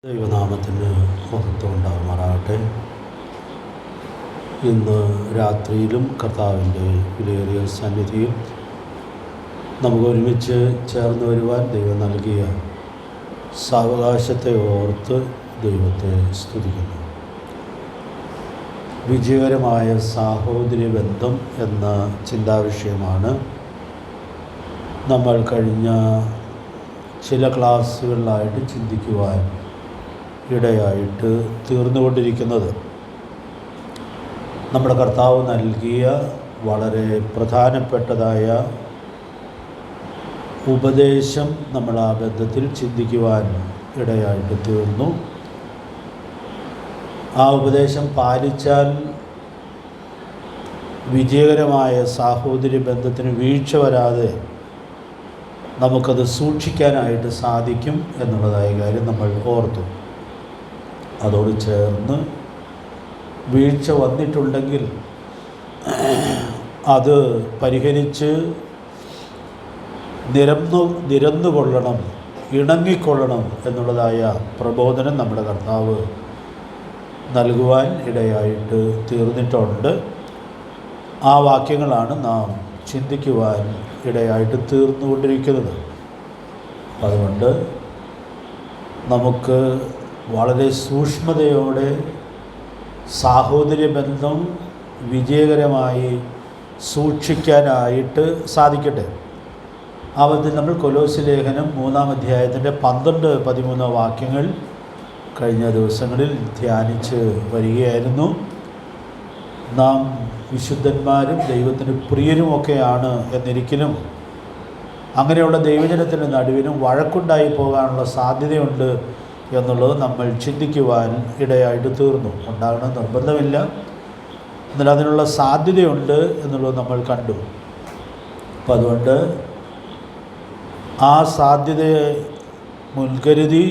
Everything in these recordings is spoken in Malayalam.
ദൈവനാമത്തിന് മഹത്വം ഉണ്ടാകുമാറാകട്ടെ. ഇന്ന് രാത്രിയിലും കർത്താവിൻ്റെ വിലയേറിയ സന്നിധിയിൽ നമുക്ക് ഒരുമിച്ച് ചേർന്ന് വരുവാൻ ദൈവം നൽകിയ സാവകാശത്തെ ഓർത്ത് ദൈവത്തെ സ്തുതിക്കുന്നു. വിജയകരമായ സാഹോദര്യ ബന്ധം എന്ന ചിന്താവിഷയമാണ് നമ്മൾ കഴിഞ്ഞ ചില ക്ലാസ്സുകളിലായിട്ട് ചിന്തിക്കുവാൻ ഇടയായിട്ട് തീർന്നുകൊണ്ടിരിക്കുന്നത്. നമ്മുടെ കർത്താവ് നൽകിയ വളരെ പ്രധാനപ്പെട്ടതായ ഉപദേശം നമ്മൾ ആ ബന്ധത്തിൽ ചിന്തിക്കുവാൻ ഇടയായിട്ട് തീർന്നു. ആ ഉപദേശം പാലിച്ചാൽ വിജയകരമായ സാഹോദര്യ ബന്ധത്തിന് വീഴ്ച വരാതെ നമുക്കത് സൂക്ഷിക്കാനായിട്ട് സാധിക്കും എന്നുള്ളതായ കാര്യം നമ്മൾ ഓർത്തു. അതോട് ചേർന്ന് വീഴ്ച വന്നിട്ടുണ്ടെങ്കിൽ അത് പരിഹരിച്ച് നിരന്നുകൊള്ളണം, ഇണങ്ങിക്കൊള്ളണം എന്നുള്ളതായ പ്രബോധനം നമ്മുടെ കർത്താവ് നൽകുവാൻ ഇടയായിട്ട് തീർന്നിട്ടുണ്ട്. ആ വാക്യങ്ങളാണ് നാം ചിന്തിക്കുവാൻ ഇടയായിട്ട് തീർന്നുകൊണ്ടിരിക്കുന്നത്. അതുകൊണ്ട് നമുക്ക് വളരെ സൂക്ഷ്മതയോടെ സാഹോദര്യ ബന്ധം വിജയകരമായി സൂക്ഷിക്കാനായിട്ട് സാധിക്കട്ടെ. ആ ബന്ധത്തിൽ നമ്മൾ കൊലോസ്യ ലേഖനം 3-ാം അധ്യായത്തിൻ്റെ 12-13 വാക്യങ്ങൾ കഴിഞ്ഞ ദിവസങ്ങളിൽ ധ്യാനിച്ച് വരികയായിരുന്നു. നാം വിശുദ്ധന്മാരും ദൈവത്തിന് പ്രിയരുമൊക്കെയാണ് എന്നിരിക്കലും അങ്ങനെയുള്ള ദൈവജനത്തിൻ്റെ നടുവിനും വഴക്കുണ്ടായി പോകാനുള്ള സാധ്യതയുണ്ട് എന്നുള്ളത് നമ്മൾ ചിന്തിക്കുവാൻ ഇടയായിട്ട് തീർന്നു. ഉണ്ടാകണം നിർബന്ധമില്ല, എന്നാൽ അതിനുള്ള സാധ്യതയുണ്ട് എന്നുള്ളത് നമ്മൾ കണ്ടു. അപ്പം അതുകൊണ്ട് ആ സാധ്യതയെ മുൻകരുതി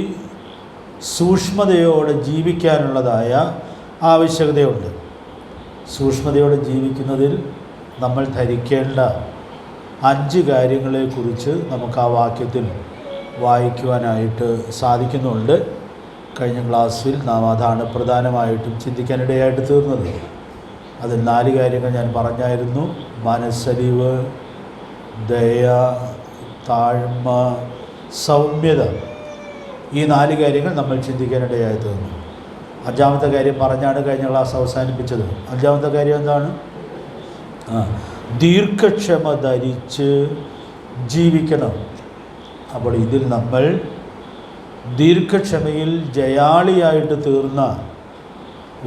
സൂക്ഷ്മതയോടെ ജീവിക്കാനുള്ളതായ ആവശ്യകതയുണ്ട്. സൂക്ഷ്മതയോടെ ജീവിക്കുന്നതിൽ നമ്മൾ ധരിക്കേണ്ട 5 കാര്യങ്ങളെക്കുറിച്ച് നമുക്ക് ആ വാക്യത്തിൽ വായിക്കുവാനായിട്ട് സാധിക്കുന്നുണ്ട്. കഴിഞ്ഞ ക്ലാസ്സിൽ നാം അതാണ് പ്രധാനമായിട്ടും ചിന്തിക്കാനിടയായിട്ട് തീർന്നത്. അതിൽ 4 കാര്യങ്ങൾ ഞാൻ പറഞ്ഞായിരുന്നു. മനസ്സലിവ്, ദയ, താഴ്മ, സൗമ്യത. ഈ 4 കാര്യങ്ങൾ നമ്മൾ ചിന്തിക്കാനിടയായി തീർന്നു. 5-ാമത്തെ കാര്യം പറഞ്ഞാണ് കഴിഞ്ഞ ക്ലാസ് അവസാനിപ്പിച്ചത്. 5-ാമത്തെ കാര്യം എന്താണ്? ദീർഘക്ഷമ ധരിച്ച് ജീവിക്കണം. അപ്പോൾ ഇതിൽ നമ്മൾ ദീർഘക്ഷമയിൽ ജയാളിയായിട്ട് തീർന്ന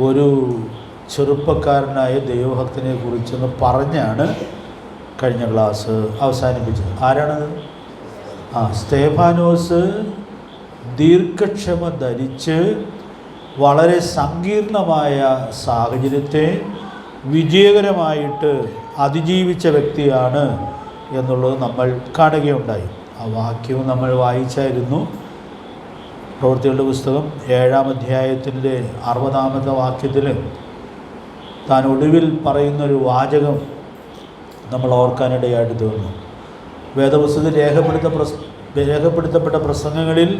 ഒരു ചെറുപ്പക്കാരനായ ദൈവഭക്തനെ കുറിച്ചൊന്ന് പറഞ്ഞാണ് കഴിഞ്ഞ ക്ലാസ് അവസാനിപ്പിച്ചത്. ആരാണത്? സ്തേഫാനോസ് ദീർഘക്ഷമ ധരിച്ച് വളരെ സങ്കീർണമായ സാഹചര്യത്തെ വിജയകരമായിട്ട് അതിജീവിച്ച വ്യക്തിയാണ് എന്നുള്ളത് നമ്മൾ കാണുകയുണ്ടായി. ആ വാക്യവും നമ്മൾ വായിച്ചായിരുന്നു. പ്രവൃത്തികളുടെ പുസ്തകം 7-ാം അധ്യായത്തിൻ്റെ 60-ാമത്തെ വാക്യത്തിൽ താൻ ഒടുവിൽ പറയുന്നൊരു വാചകം നമ്മൾ ഓർക്കാനിടയായിട്ട് തീർന്നു. വേദപുസ്തകത്തിൽ രേഖപ്പെടുത്തപ്പെട്ട പ്രസംഗങ്ങളിൽ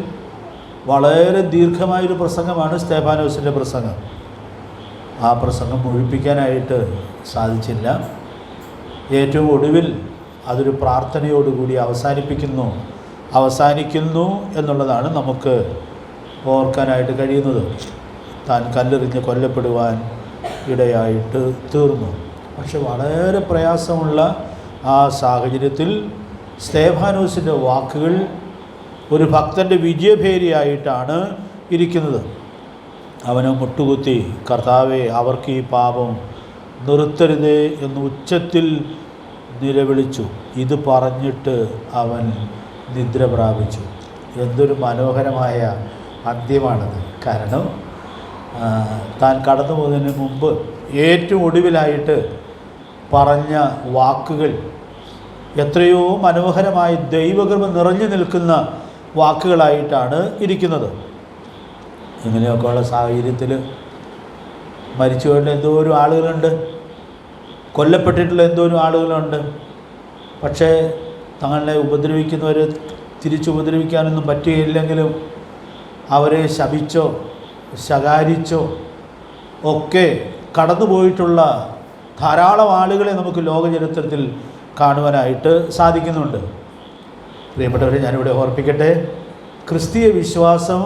വളരെ ദീർഘമായൊരു പ്രസംഗമാണ് സ്തേഫാനോസിൻ്റെ പ്രസംഗം. ആ പ്രസംഗം മുഴുപ്പിക്കാനായിട്ട് സാധിച്ചില്ല. ഏറ്റവും ഒടുവിൽ അതൊരു പ്രാർത്ഥനയോടുകൂടി അവസാനിക്കുന്നു എന്നുള്ളതാണ് നമുക്ക് ഓർക്കാനായിട്ട് കഴിയുന്നത്. താൻ കല്ലെറിഞ്ഞ് കൊല്ലപ്പെടുവാൻ ഇടയായിട്ട് തീർന്നു. പക്ഷെ വളരെ പ്രയാസമുള്ള ആ സാഹചര്യത്തിൽ സ്തേഫാനോസിൻ്റെ വാക്കുകൾ ഒരു ഭക്തൻ്റെ വിജയഭേരിയായിട്ടാണ് ഇരിക്കുന്നത്. അവനെ മുട്ടുകുത്തി, കർത്താവേ, അവർക്ക് ഈ പാപം നിർത്തരുതേ എന്ന് ഉച്ചത്തിൽ നിലവിളിച്ചു. ഇത് പറഞ്ഞിട്ട് അവൻ നിദ്ര പ്രാപിച്ചു. എന്തൊരു മനോഹരമായ അന്ത്യമാണത്. കാരണം താൻ കടന്നു പോകുന്നതിന് മുമ്പ് ഏറ്റവും ഒടുവിലായിട്ട് പറഞ്ഞ വാക്കുകൾ എത്രയോ മനോഹരമായി ദൈവകൃപ നിറഞ്ഞു നിൽക്കുന്ന വാക്കുകളായിട്ടാണ് ഇരിക്കുന്നത്. ഇങ്ങനെയൊക്കെയുള്ള സാഹചര്യത്തിൽ മരിച്ചുപോയിട്ടുള്ള എന്തോരം ആളുകളുണ്ട്, കൊല്ലപ്പെട്ടിട്ടുള്ള എന്തോരം ആളുകളുണ്ട്. പക്ഷേ തങ്ങളെ ഉപദ്രവിക്കുന്നവർ തിരിച്ചുപദ്രവിക്കാനൊന്നും പറ്റുകയില്ലെങ്കിലും അവരെ ശപിച്ചോ ശകാരിച്ചോ ഒക്കെ കടന്നുപോയിട്ടുള്ള ധാരാളം ആളുകളെ നമുക്ക് ലോകചരിത്രത്തിൽ കാണുവാനായിട്ട് സാധിക്കുന്നുണ്ട്. പ്രിയപ്പെട്ടവരെ, ഞാനിവിടെ ഓർപ്പിക്കട്ടെ, ക്രിസ്തീയ വിശ്വാസം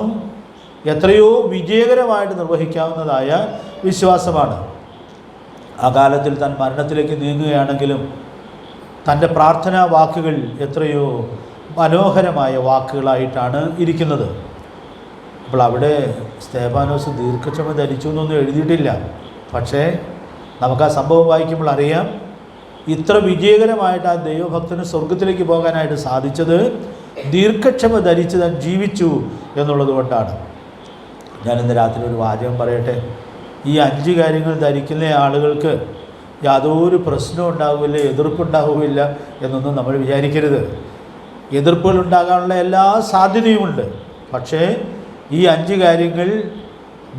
എത്രയോ വിജയകരമായിട്ട് നിർവഹിക്കാവുന്നതായ വിശ്വാസമാണ്. ആ കാലത്തിൽ താൻ മരണത്തിലേക്ക് നീങ്ങുകയാണെങ്കിലും തൻ്റെ പ്രാർത്ഥനാ വാക്കുകൾ എത്രയോ മനോഹരമായ വാക്കുകളായിട്ടാണ് ഇരിക്കുന്നത്. അപ്പോൾ അവിടെ സ്തേഫാനോസ് ദീർഘക്ഷമ ധരിച്ചു എന്നൊന്നും എഴുതിയിട്ടില്ല. പക്ഷേ നമുക്ക് ആ സംഭവം വായിക്കുമ്പോൾ അറിയാം, ഇത്ര വിജയകരമായിട്ട് ആ ദൈവഭക്തന് സ്വർഗത്തിലേക്ക് പോകാനായിട്ട് സാധിച്ചത് ദീർഘക്ഷമ ധരിച്ച് താൻ ജീവിച്ചു എന്നുള്ളത് കൊണ്ടാണ്. ഞാനിന്ന് രാത്രി ഒരു വാചകം പറയട്ടെ. ഈ 5 കാര്യങ്ങൾ ധരിക്കുന്ന ആളുകൾക്ക് യാതൊരു പ്രശ്നവും ഉണ്ടാവില്ല, എതിർപ്പുണ്ടാവില്ല എന്നൊന്നും നമ്മൾ വിചാരിക്കരുത്. എതിർപ്പുകൾ ഉണ്ടാകാനുള്ള എല്ലാ സാധ്യതയുമുണ്ട്. പക്ഷേ ഈ 5 കാര്യങ്ങൾ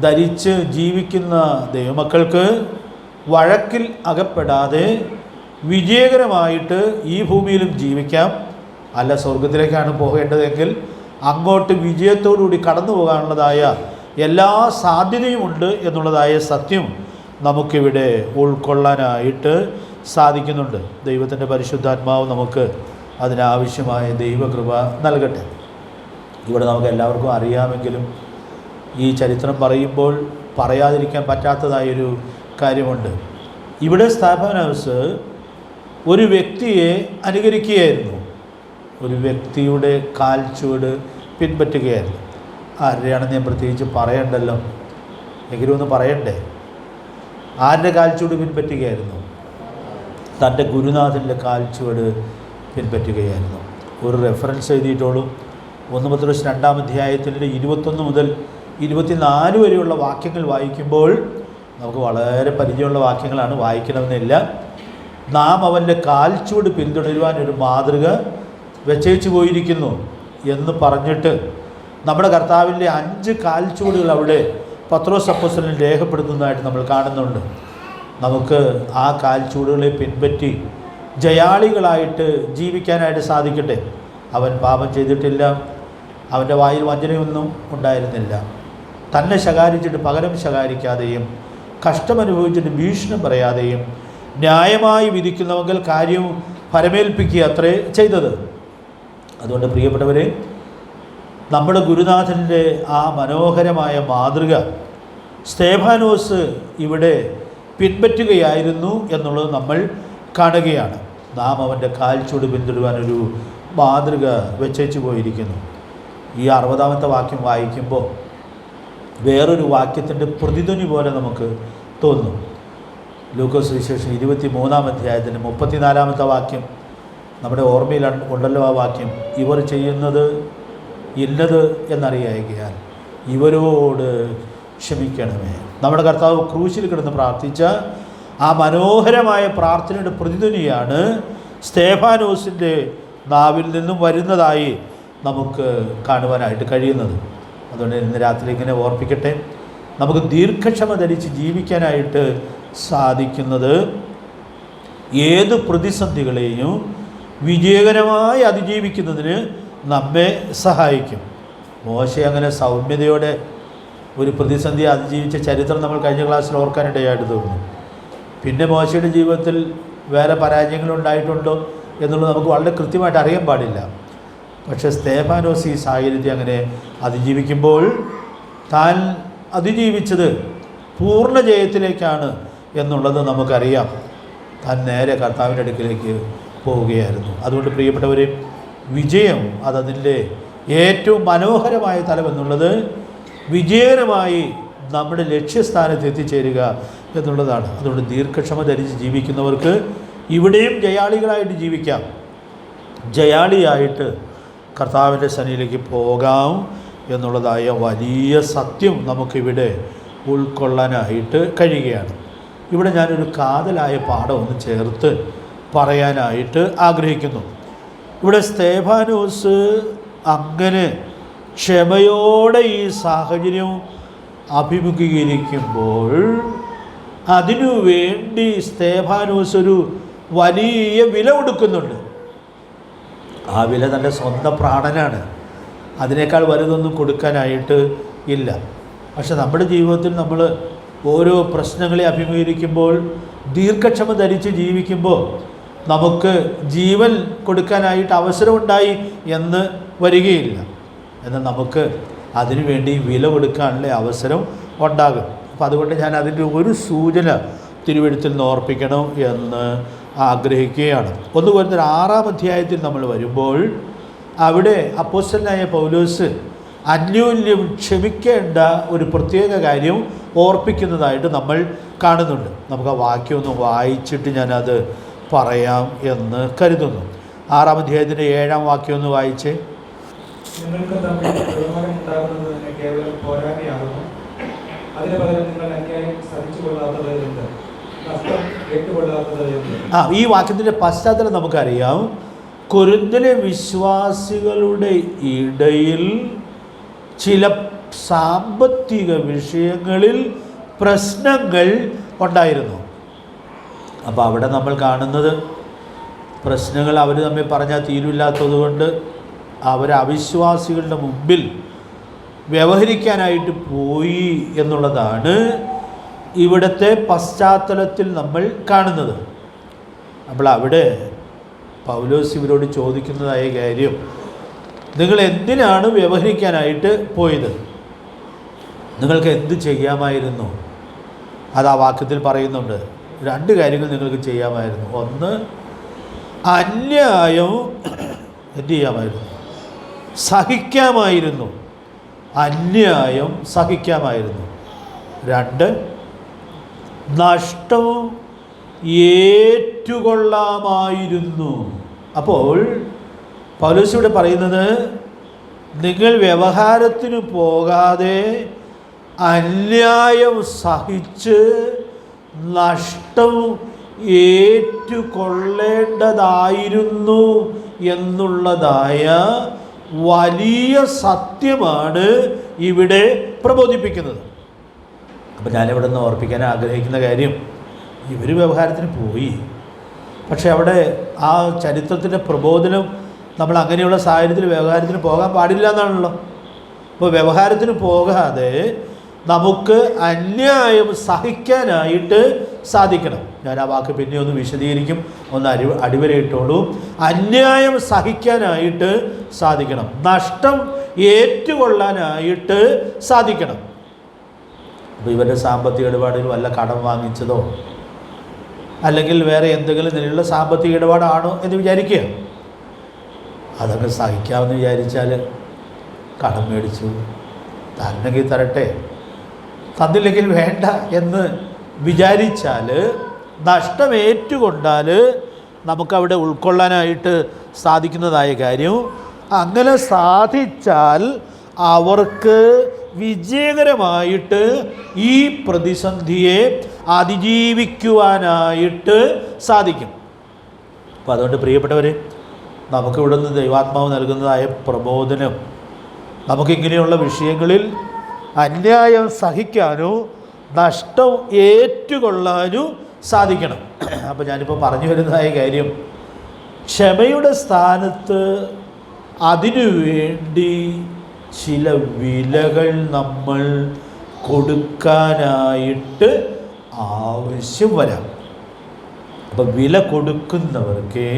ധരിച്ച് ജീവിക്കുന്ന ദൈവമക്കൾക്ക് വഴക്കിൽ അകപ്പെടാതെ വിജയകരമായിട്ട് ഈ ഭൂമിയിലും ജീവിക്കാം. അല്ല, സ്വർഗത്തിലേക്കാണ് പോകേണ്ടതെങ്കിൽ അങ്ങോട്ട് വിജയത്തോടുകൂടി കടന്നു പോകാനുള്ളതായ എല്ലാ സാധ്യതയുമുണ്ട് എന്നുള്ളതായ സത്യം നമുക്കിവിടെ ഉൾക്കൊള്ളാനായിട്ട് സാധിക്കുന്നുണ്ട്. ദൈവത്തിൻ്റെ പരിശുദ്ധാത്മാവ് നമുക്ക് അതിനാവശ്യമായ ദൈവകൃപ നൽകട്ടെ. ഇവിടെ നമുക്ക് എല്ലാവർക്കും അറിയാമെങ്കിലും ഈ ചരിത്രം പറയുമ്പോൾ പറയാതിരിക്കാൻ പറ്റാത്തതായൊരു കാര്യമുണ്ട്. ഇവിടെ സ്തേഫാനോസ് ഒരു വ്യക്തിയെ അനുകരിക്കുകയായിരുന്നു, ഒരു വ്യക്തിയുടെ കാൽച്ചുവട് പിൻപറ്റുകയായിരുന്നു. ആരുടെയാണെന്ന് ഞാൻ പ്രത്യേകിച്ച് പറയണ്ടല്ലോ, എങ്കിലും ഒന്ന് പറയണ്ടേ. ആരുടെ കാൽച്ചുവട് പിൻപറ്റുകയായിരുന്നു? തൻ്റെ ഗുരുനാഥൻ്റെ കാൽച്ചുവട് പിൻപറ്റുകയായിരുന്നു. ഒരു റെഫറൻസ് എഴുതിയിട്ടുള്ളൂ. 1 പത്രോസ് 2-ാം അധ്യായത്തിൻ്റെ 21 മുതൽ 24 വരെയുള്ള വാക്യങ്ങൾ വായിക്കുമ്പോൾ നമുക്ക് വളരെ പരിചയമുള്ള വാക്യങ്ങളാണ്, വായിക്കണമെന്നില്ല. നാം അവൻ്റെ കാൽച്ചുവട് പിന്തുടരുവാൻ ഒരു മാതൃക വെച്ചേച്ചു പോയിരിക്കുന്നു എന്ന് പറഞ്ഞിട്ട് നമ്മുടെ കർത്താവിൻ്റെ 5 കാൽച്ചുവടുകൾ അവിടെ പത്രോസ് അപ്പോസ്തലൻ രേഖപ്പെടുത്തുന്നതായിട്ട് നമ്മൾ കാണുന്നുണ്ട്. നമുക്ക് ആ കാൽച്ചുവടുകളെ പിൻപറ്റി ജയാളികളായിട്ട് ജീവിക്കാനായിട്ട് സാധിക്കട്ടെ. അവൻ പാപം ചെയ്തിട്ടില്ല, അവൻ്റെ വായിൽ വഞ്ചനയൊന്നും ഉണ്ടായിരുന്നില്ല. തന്നെ ശകാരിച്ചിട്ട് പകരം ശകാരിക്കാതെയും കഷ്ടമനുഭവിച്ചിട്ട് ഭീഷണം പറയാതെയും ന്യായമായി വിധിക്കുന്നവങ്കിൽ കാര്യം ഫലമേൽപ്പിക്കുക അത്രേ ചെയ്തത്. അതുകൊണ്ട് പ്രിയപ്പെട്ടവരെ, നമ്മുടെ ഗുരുനാഥൻ്റെ ആ മനോഹരമായ മാതൃക സ്തേഫാനോസ് ഇവിടെ പിൻപറ്റുകയായിരുന്നു എന്നുള്ളത് നമ്മൾ കാണുകയാണ്. നാം അവൻ്റെ കാൽച്ചുവട് പിന്തുടരുവാനൊരു മാതൃക വെച്ചേച്ചു പോയിരിക്കുന്നു. ഈ 60-ാമത്തെ വാക്യം വായിക്കുമ്പോൾ വേറൊരു വാക്യത്തിൻ്റെ പ്രതിധ്വനി പോലെ നമുക്ക് തോന്നും. ലൂക്കോസ് സുവിശേഷം 23-ാം അധ്യായത്തിൻ്റെ 34-ാമത്തെ വാക്യം നമ്മുടെ ഓർമ്മയിൽ ഉണ്ടല്ലോ. ആ വാക്യം, ഇവർ ചെയ്യുന്നത് ഇന്നത് എന്നറിയായികയാൽ ഇവരോട് ക്ഷമിക്കണമേ. നമ്മുടെ കർത്താവ് ക്രൂശിൽ കിടന്ന് പ്രാർത്ഥിച്ച ആ മനോഹരമായ പ്രാർത്ഥനയുടെ പ്രതിധ്വനിയാണ് സ്തേഫാനോസിൻ്റെ നാവിൽ നിന്നും വരുന്നതായി നമുക്ക് കാണുവാനായിട്ട് കഴിയുന്നത്. അതുകൊണ്ട് ഇന്ന് രാത്രി ഇങ്ങനെ ഓർപ്പിക്കട്ടെ, നമുക്ക് ദീർഘക്ഷമ ധരിച്ച് ജീവിക്കാനായിട്ട് സാധിക്കുന്നത് ഏത് പ്രതിസന്ധികളെയും വിജയകരമായി അതിജീവിക്കുന്നതിന് നമ്മെ സഹായിക്കും. മോശെ അങ്ങനെ സൗമ്യതയോടെ ഒരു പ്രതിസന്ധിയെ അതിജീവിച്ച ചരിത്രം നമ്മൾ കഴിഞ്ഞ ക്ലാസ്സിൽ ഓർക്കാനിടയായിട്ട് തോന്നുന്നു. പിന്നെ മോശയുടെ ജീവിതത്തിൽ വേറെ പരാജയങ്ങളുണ്ടായിട്ടുണ്ടോ എന്നുള്ളത് നമുക്ക് വളരെ കൃത്യമായിട്ട് അറിയാൻ പാടില്ല. പക്ഷേ സ്തേഫാനോസ് ഈ സാഹചര്യത്തെ അങ്ങനെ അതിജീവിക്കുമ്പോൾ താൻ അതിജീവിച്ചത് പൂർണ്ണ ജയത്തിലേക്കാണ് എന്നുള്ളത് നമുക്കറിയാം. താൻ നേരെ കർത്താവിൻ്റെ അടുക്കിലേക്ക് പോവുകയായിരുന്നു. അതുകൊണ്ട് പ്രിയപ്പെട്ടവരെ, വിജയം അതതിൻ്റെ ഏറ്റവും മനോഹരമായ തലം എന്നുള്ളത് വിജയകരമായി നമ്മുടെ ലക്ഷ്യസ്ഥാനത്ത് എത്തിച്ചേരുക എന്നുള്ളതാണ്. അതുകൊണ്ട് ദീർഘക്ഷമ ധരിച്ച് ജീവിക്കുന്നവർക്ക് ഇവിടെയും ജയാളികളായിട്ട് ജീവിക്കാം, ജയാളിയായിട്ട് കർത്താവിൻ്റെ സന്നിധിയിലേക്ക് പോകാം എന്നുള്ളതായ വലിയ സത്യം നമുക്കിവിടെ ഉൾക്കൊള്ളാനായിട്ട് കഴിയുകയാണ്. ഇവിടെ ഞാനൊരു കാതലായ പാഠം ഒന്ന് ചേർത്ത് പറയാനായിട്ട് ആഗ്രഹിക്കുന്നു. ഇവിടെ സ്തേഫാനോസ് അങ്ങനെ ക്ഷമയോടെ ഈ സാഹചര്യം അഭിമുഖീകരിക്കുമ്പോൾ അതിനു വേണ്ടി സ്തേഫാനോസ് ഒരു വലിയ വില കൊടുക്കുന്നുണ്ട്. ആ വില തൻ്റെ സ്വന്തം പ്രാണനാണ്. അതിനേക്കാൾ വലുതൊന്നും കൊടുക്കാനായിട്ട് ഇല്ല. പക്ഷെ നമ്മുടെ ജീവിതത്തിൽ നമ്മൾ ഓരോ പ്രശ്നങ്ങളെ അഭിമുഖീകരിക്കുമ്പോൾ ദീർഘക്ഷമ ധരിച്ച് ജീവിക്കുമ്പോൾ നമുക്ക് ജീവൻ കൊടുക്കാനായിട്ട് അവസരമുണ്ടായി എന്ന് വരികയില്ല. എന്നാൽ നമുക്ക് അതിനുവേണ്ടി വില കൊടുക്കാനുള്ള അവസരം ഉണ്ടാകും. അപ്പം അതുകൊണ്ട് ഞാൻ അതിൻ്റെ ഒരു സൂചന തിരുവെഴുത്തിൽ നിന്ന് ഓർപ്പിക്കണം എന്ന് ആഗ്രഹിക്കുകയാണ്. 1 കൊരിന്ത്യർ 6-ാം അധ്യായത്തിൽ നമ്മൾ വരുമ്പോൾ അവിടെ അപ്പോസ്തലനായ പൗലോസ് അന്യോന്യം ക്ഷമിക്കേണ്ട ഒരു പ്രത്യേക കാര്യം ഓർപ്പിക്കുന്നതായിട്ട് നമ്മൾ കാണുന്നുണ്ട്. നമുക്ക് ആ വാക്യം ഒന്ന് വായിച്ചിട്ട് ഞാനത് പറയാം എന്ന് കരുതുന്നു. 6-ാം അധ്യായത്തിൻ്റെ 7-ാം വാക്യം ഒന്ന് വായിച്ചേ. നിങ്ങൾക്ക് തമ്മിൽ ബഹുമാനം ഉണ്ടാകുന്നത് കേവലം പോരായ്മയാകുന്നു. അതിന് പകരം നിങ്ങൾ അന്യായം സഹിച്ചുകൊള്ളാത്തത് എന്ത്, നഷ്ടം ഏറ്റുകൊള്ളാത്തത് എന്ത്. ഈ വാക്യത്തിൻ്റെ പശ്ചാത്തലം നമുക്കറിയാം. കൊരിന്ത്യയിലെ വിശ്വാസികളുടെ ഇടയിൽ ചില സാമ്പത്തിക വിഷയങ്ങളിൽ പ്രശ്നങ്ങൾ ഉണ്ടായിരുന്നു. അപ്പോൾ അവിടെ നമ്മൾ കാണുന്നത് പ്രശ്നങ്ങൾ അവർ തമ്മിൽ പറഞ്ഞാൽ തീരില്ലാത്തത് കൊണ്ട് അവർ അവിശ്വാസികളുടെ മുമ്പിൽ വ്യവഹരിക്കാനായിട്ട് പോയി എന്നുള്ളതാണ് ഇവിടുത്തെ പശ്ചാത്തലത്തിൽ നമ്മൾ കാണുന്നത്. അപ്പോൾ അവിടെ പൗലോസ് ഇവരോട് ചോദിക്കുന്നതായ കാര്യം, നിങ്ങൾ എന്തിനാണ് വ്യവഹരിക്കാനായിട്ട് പോയത്? നിങ്ങൾക്ക് എന്ത് ചെയ്യാമായിരുന്നു? അത് ആ വാക്യത്തിൽ പറയുന്നുണ്ട്. 2 കാര്യങ്ങൾ നിങ്ങൾക്ക് ചെയ്യാമായിരുന്നു. ഒന്ന്, അന്യായം എന്ത് ചെയ്യാമായിരുന്നു? സഹിക്കാമായിരുന്നു. അന്യായം സഹിക്കാമായിരുന്നു. 2, നഷ്ടവും ഏറ്റുകൊള്ളാമായിരുന്നു. അപ്പോൾ പൗലോസ് ഇവിടെ പറയുന്നത്, നിങ്ങൾ വ്യവഹാരത്തിന് പോകാതെ അന്യായം സഹിച്ച് നഷ്ടം ഏറ്റുകൊള്ളേണ്ടതായിരുന്നു എന്നുള്ളതായ വലിയ സത്യമാണ് ഇവിടെ പ്രബോധിപ്പിക്കുന്നത്. അപ്പോൾ ഞാനിവിടെ നിന്ന് ഓർപ്പിക്കാൻ ആഗ്രഹിക്കുന്ന കാര്യം, ഇവർ വ്യവഹാരത്തിന് പോയി, പക്ഷേ അവിടെ ആ ചരിത്രത്തിൻ്റെ പ്രബോധനം നമ്മൾ അങ്ങനെയുള്ള സാഹചര്യത്തിൽ വ്യവഹാരത്തിന് പോകാൻ പാടില്ല എന്നാണല്ലോ. അപ്പോൾ വ്യവഹാരത്തിന് പോകാതെ നമുക്ക് അന്യായം സഹിക്കാനായിട്ട് സാധിക്കണം. ഞാൻ ആ വാക്ക് പിന്നെ ഒന്ന് വിശദീകരിക്കും, ഒന്ന് അടിവരയിട്ടോളൂ. അന്യായം സഹിക്കാനായിട്ട് സാധിക്കണം, നഷ്ടം ഏറ്റുകൊള്ളാനായിട്ട് സാധിക്കണം. അപ്പോൾ ഇവരുടെ സാമ്പത്തിക ഇടപാടിൽ വല്ല കടം വാങ്ങിച്ചതോ അല്ലെങ്കിൽ വേറെ എന്തെങ്കിലും നിലയിലുള്ള സാമ്പത്തിക ഇടപാടാണോ എന്ന് വിചാരിക്കുക. അതൊക്കെ സഹിക്കാമെന്ന് വിചാരിച്ചാൽ കടം മേടിച്ചു, തരണമെങ്കിൽ തരട്ടെ, തന്നില്ലെങ്കിൽ വേണ്ട എന്ന് വിചാരിച്ചാൽ, നഷ്ടമേറ്റുകൊണ്ടാൽ നമുക്കവിടെ ഉൾക്കൊള്ളാനായിട്ട് സാധിക്കുന്നതായ കാര്യം, അങ്ങനെ സാധിച്ചാൽ അവർക്ക് വിജയകരമായിട്ട് ഈ പ്രതിസന്ധിയെ അതിജീവിക്കുവാനായിട്ട് സാധിക്കും. അപ്പോൾ അതുകൊണ്ട് പ്രിയപ്പെട്ടവർ, നമുക്കിവിടെ നിന്ന് ദൈവാത്മാവ് നൽകുന്നതായ പ്രബോധനം, നമുക്കിങ്ങനെയുള്ള വിഷയങ്ങളിൽ അന്യായം സഹിക്കാനോ നഷ്ടം ഏറ്റുകൊള്ളാനോ സാധിക്കണം. അപ്പോൾ ഞാനിപ്പോൾ പറഞ്ഞു വരുന്നതായ കാര്യം, ക്ഷമയുടെ സ്ഥാനത്ത് അതിനുവേണ്ടി ചില വിലകൾ നമ്മൾ കൊടുക്കാനായിട്ട് ആവശ്യം വരാം. അപ്പം വില കൊടുക്കുന്നവർക്ക്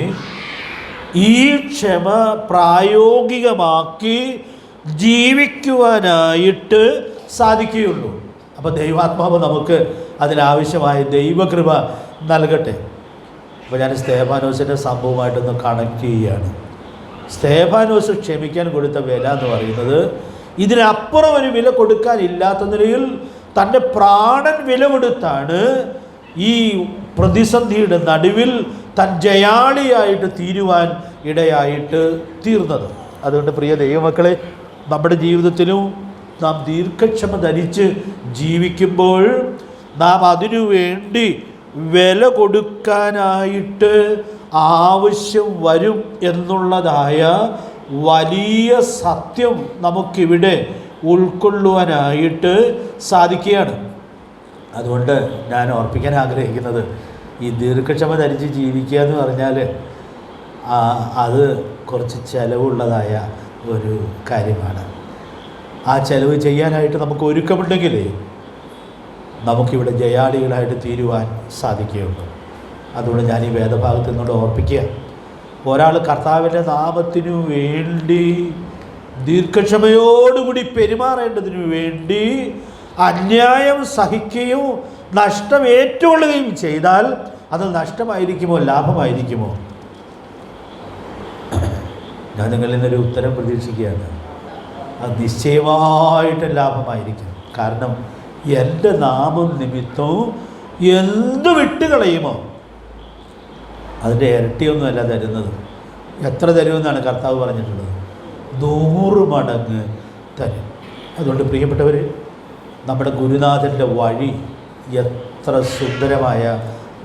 ഈ ക്ഷമ പ്രായോഗികമാക്കി ജീവിക്കുവാനായിട്ട് സാധിക്കുകയുള്ളൂ. അപ്പോൾ ദൈവാത്മാവ് നമുക്ക് അതിനാവശ്യമായ ദൈവകൃപ നൽകട്ടെ. അപ്പോൾ ഞാൻ സ്തേഫാനോസിൻ്റെ സംഭവമായിട്ടൊന്ന് കണക്ട് ചെയ്യുകയാണ്. സ്തേഫാനോസ് ക്ഷമിക്കാൻ കൊടുത്ത വില എന്ന് പറയുന്നത്, ഇതിനപ്പുറം ഒരു വില കൊടുക്കാനില്ലാത്ത നിലയിൽ തൻ്റെ പ്രാണൻ വില കൊടുത്താണ് ഈ പ്രതിസന്ധിയുടെ നടുവിൽ താൻ ജയാളിയായിട്ട് തീരുവാൻ ഇടയായിട്ട് തീർന്നത്. അതുകൊണ്ട് പ്രിയ ദൈവമക്കളെ, നമ്മുടെ ജീവിതത്തിലും നാം ദീർഘക്ഷമ ധരിച്ച് ജീവിക്കുമ്പോൾ നാം അതിനുവേണ്ടി വില കൊടുക്കാനായിട്ട് ആവശ്യം വരും എന്നുള്ളതായ വലിയ സത്യം നമുക്കിവിടെ ഉൾക്കൊള്ളുവാനായിട്ട് സാധിക്കുകയാണ്. അതുകൊണ്ട് ഞാൻ ഓർപ്പിക്കാൻ ആഗ്രഹിക്കുന്നത്, ഈ ദീർഘക്ഷമ ധരിച്ച് ജീവിക്കുക എന്ന് പറഞ്ഞാൽ അത് കുറച്ച് ചിലവുള്ളതായ ഒരു കാര്യമാണ്. ആ ചെലവ് ചെയ്യാനായിട്ട് നമുക്ക് ഒരുക്കമുണ്ടെങ്കിൽ നമുക്കിവിടെ ജയാളികളായിട്ട് തീരുവാൻ സാധിക്കുകയുള്ളൂ. അതുകൊണ്ട് ഞാൻ ഈ വേദഭാഗത്ത് നിന്നോട് ഓർപ്പിക്കുക, ഒരാൾ കർത്താവിൻ്റെ നാമത്തിനു വേണ്ടി ദീർഘക്ഷമയോടുകൂടി പെരുമാറേണ്ടതിനു വേണ്ടി അന്യായം സഹിക്കുകയും നഷ്ടം ഏറ്റുകൊള്ളുകയും ചെയ്താൽ അത് നഷ്ടമായിരിക്കുമോ ലാഭമായിരിക്കുമോ? ഞാൻ നിങ്ങളിൽ നിന്നൊരു ഉത്തരം പ്രതീക്ഷിക്കുകയാണ്. അത് നിശ്ചയമായിട്ട് ലാഭമായിരിക്കും. കാരണം എൻ്റെ നാമം നിമിത്തവും എന്ത് വിട്ടുകളയുമോ അതിൻ്റെ ഇരട്ടിയൊന്നുമല്ല തരുന്നത്. എത്ര തരുമെന്നാണ് കർത്താവ് പറഞ്ഞിട്ടുള്ളത്? 100 മടങ്ങ് തരും. അതുകൊണ്ട് പ്രിയപ്പെട്ടവർ, നമ്മുടെ ഗുരുനാഥൻ്റെ വഴി എത്ര സുന്ദരമായ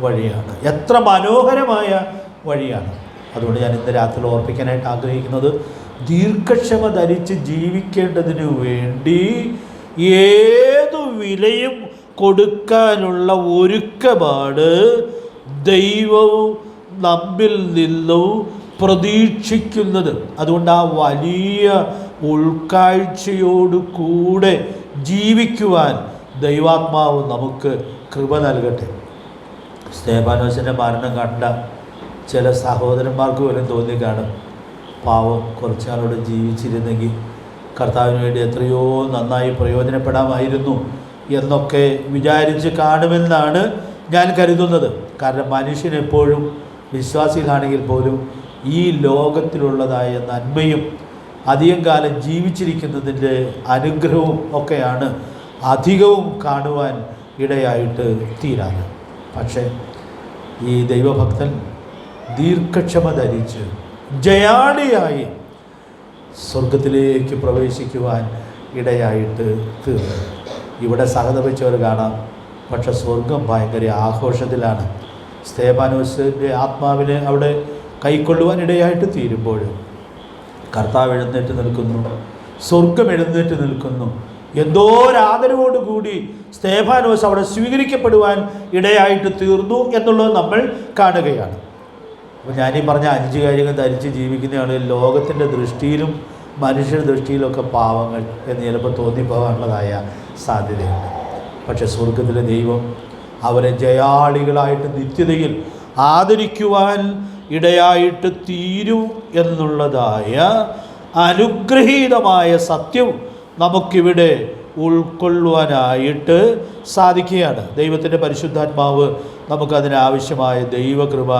വഴിയാണ്, എത്ര മനോഹരമായ വഴിയാണ്. അതുകൊണ്ട് ഞാൻ ഇന്ന് രാത്രി ഓർപ്പിക്കാനായിട്ട് ആഗ്രഹിക്കുന്നത്, ദീർഘക്ഷമ ധരിച്ച് ജീവിക്കേണ്ടതിനു വേണ്ടി ഏതു വിലയും കൊടുക്കാനുള്ള ഒരുക്കമാണ് ദൈവവും നമ്മിൽ നിന്നും പ്രതീക്ഷിക്കുന്നത്. അതുകൊണ്ട് ആ വലിയ ഉൾക്കാഴ്ചയോടു കൂടെ ജീവിക്കുവാൻ ദൈവാത്മാവ് നമുക്ക് കൃപ നൽകട്ടെ. സ്തേഫാനോസിൻ്റെ മരണം കണ്ട ചില സഹോദരന്മാർക്ക് പോലും തോന്നിക്കാണും, പാവം കുറച്ചാളോട് ജീവിച്ചിരുന്നെങ്കിൽ കർത്താവിന് വേണ്ടി എത്രയോ നന്നായി പ്രയോജനപ്പെടാമായിരുന്നു എന്നൊക്കെ വിചാരിച്ച് കാണുമെന്നാണ് ഞാൻ കരുതുന്നത്. കാരണം മനുഷ്യനെപ്പോഴും വിശ്വാസികളാണെങ്കിൽ പോലും ഈ ലോകത്തിലുള്ളതായ നന്മയും അധികം കാലം ജീവിച്ചിരിക്കുന്നതിൻ്റെ അനുഗ്രഹവും ഒക്കെയാണ് അധികവും കാണുവാൻ ഇടയായിട്ട് തീരാറ്. പക്ഷേ ഈ ദൈവഭക്തൻ ദീർഘക്ഷമ ധരിച്ച് ജയാളിയായി സ്വർഗത്തിലേക്ക് പ്രവേശിക്കുവാൻ ഇടയായിട്ട് തീർന്നു. ഇവിടെ സഹത വെച്ചവർ കാണാം, പക്ഷെ സ്വർഗം ഭയങ്കര ആഘോഷത്തിലാണ്. സ്തേഫാനോസിൻ്റെ ആത്മാവിനെ അവിടെ കൈക്കൊള്ളുവാൻ ഇടയായിട്ട് തീരുമ്പോൾ കർത്താവ് എഴുന്നേറ്റ് നിൽക്കുന്നു, സ്വർഗം എഴുന്നേറ്റ് നിൽക്കുന്നു. എന്തോ ഒരാദരവോടുകൂടി സ്തേഫാനോസ് അവിടെ സ്വീകരിക്കപ്പെടുവാൻ ഇടയായിട്ട് തീർന്നു എന്നുള്ളത് നമ്മൾ കാണുകയാണ്. അപ്പോൾ ഞാനീ പറഞ്ഞ 5 കാര്യങ്ങൾ ധരിച്ച് ജീവിക്കുന്ന ആളുകൾ ലോകത്തിൻ്റെ ദൃഷ്ടിയിലും മനുഷ്യരുടെ ദൃഷ്ടിയിലൊക്കെ പാവങ്ങൾ എന്ന് ചിലപ്പോൾ തോന്നിപ്പോകാനുള്ളതായ സാധ്യതയുണ്ട്. പക്ഷേ സ്വർഗത്തിലെ ദൈവം അവരെ ജയാളികളായിട്ട് നിത്യതയിൽ ആദരിക്കുവാൻ ഇടയായിട്ട് തീരും എന്നുള്ളതായ അനുഗ്രഹീതമായ സത്യം നമുക്കിവിടെ ഉൾക്കൊള്ളുവാനായിട്ട് സാധിക്കുകയാണ്. ദൈവത്തിൻ്റെ പരിശുദ്ധാത്മാവ് നമുക്കതിനാവശ്യമായ ദൈവകൃപ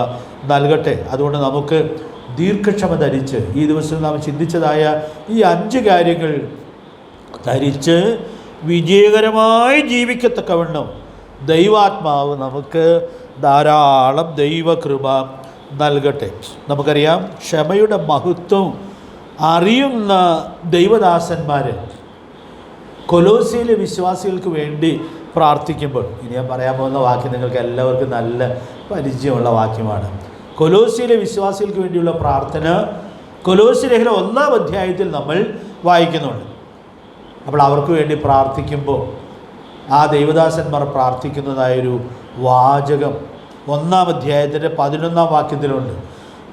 നൽകട്ടെ. അതുകൊണ്ട് നമുക്ക് ദീർഘക്ഷമ ധരിച്ച് ഈ ദിവസം നാം ചിന്തിച്ചതായ ഈ 5 കാര്യങ്ങൾ ധരിച്ച് വിജയകരമായി ജീവിക്കത്തക്കവണ്ണം ദൈവാത്മാവ് നമുക്ക് ധാരാളം ദൈവകൃപ നൽകട്ടെ. നമുക്കറിയാം, ക്ഷമയുടെ മഹത്വം അറിയുന്ന ദൈവദാസന്മാർ കൊലോസ്യയിലെ വിശ്വാസികൾക്ക് വേണ്ടി പ്രാർത്ഥിക്കുമ്പോൾ, ഇനി ഞാൻ പറയാൻ പോകുന്ന വാക്യം നിങ്ങൾക്ക് എല്ലാവർക്കും നല്ല പരിചയമുള്ള വാക്യമാണ്. കൊലോസ്യയിലെ വിശ്വാസികൾക്ക് വേണ്ടിയുള്ള പ്രാർത്ഥന കൊലോസ്യ ലേഖനം 1-ാം അധ്യായത്തിൽ നമ്മൾ വായിക്കുന്നുണ്ട്. അപ്പോൾ അവർക്ക് വേണ്ടി പ്രാർത്ഥിക്കുമ്പോൾ ആ ദൈവദാസന്മാർ പ്രാർത്ഥിക്കുന്നതായൊരു വാചകം 1-ാം അധ്യായത്തിൻ്റെ 11-ാം വാക്യത്തിലുണ്ട്.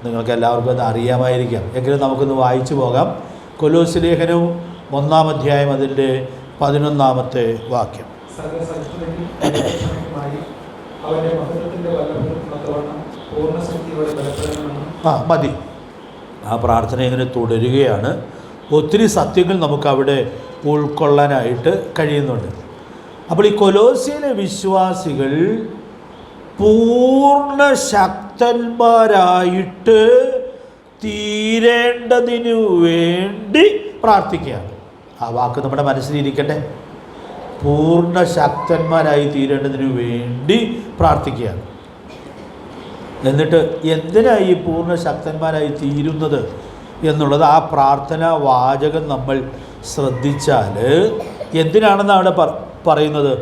നിങ്ങൾക്ക് എല്ലാവർക്കും അത് അറിയാമായിരിക്കാം, എങ്കിലും നമുക്കൊന്ന് വായിച്ചു പോകാം. കൊലോസ്യ ലേഖനവും 1-ാം അധ്യായം അതിൻ്റെ 11-ാമത്തെ വാക്യം. മതി. ആ പ്രാർത്ഥന ഇങ്ങനെ തുടരുകയാണ്. ഒത്തിരി സത്യങ്ങൾ നമുക്കവിടെ ഉൾക്കൊള്ളാനായിട്ട് കഴിയുന്നുണ്ട്. അപ്പോൾ ഈ കൊലോസ്യയിലെ വിശ്വാസികൾ പൂർണ്ണ ശക്തന്മാരായിട്ട് തീരേണ്ടതിനു വേണ്ടി പ്രാർത്ഥിക്കുകയാണ്. ആ വാക്ക് നമ്മുടെ മനസ്സിലിരിക്കട്ടെ. പൂർണ്ണ ശക്തന്മാരായി തീരേണ്ടതിനു വേണ്ടി പ്രാർത്ഥിക്കുകയാണ്. എന്നിട്ട് എന്തിനായി ഈ പൂർണ്ണ ശക്തന്മാരായി തീരുന്നത് എന്നുള്ളത് ആ പ്രാർത്ഥനാ വാചകം നമ്മൾ ശ്രദ്ധിച്ചാൽ എന്തിനാണെന്ന് അവിടെ പറയുന്നത്?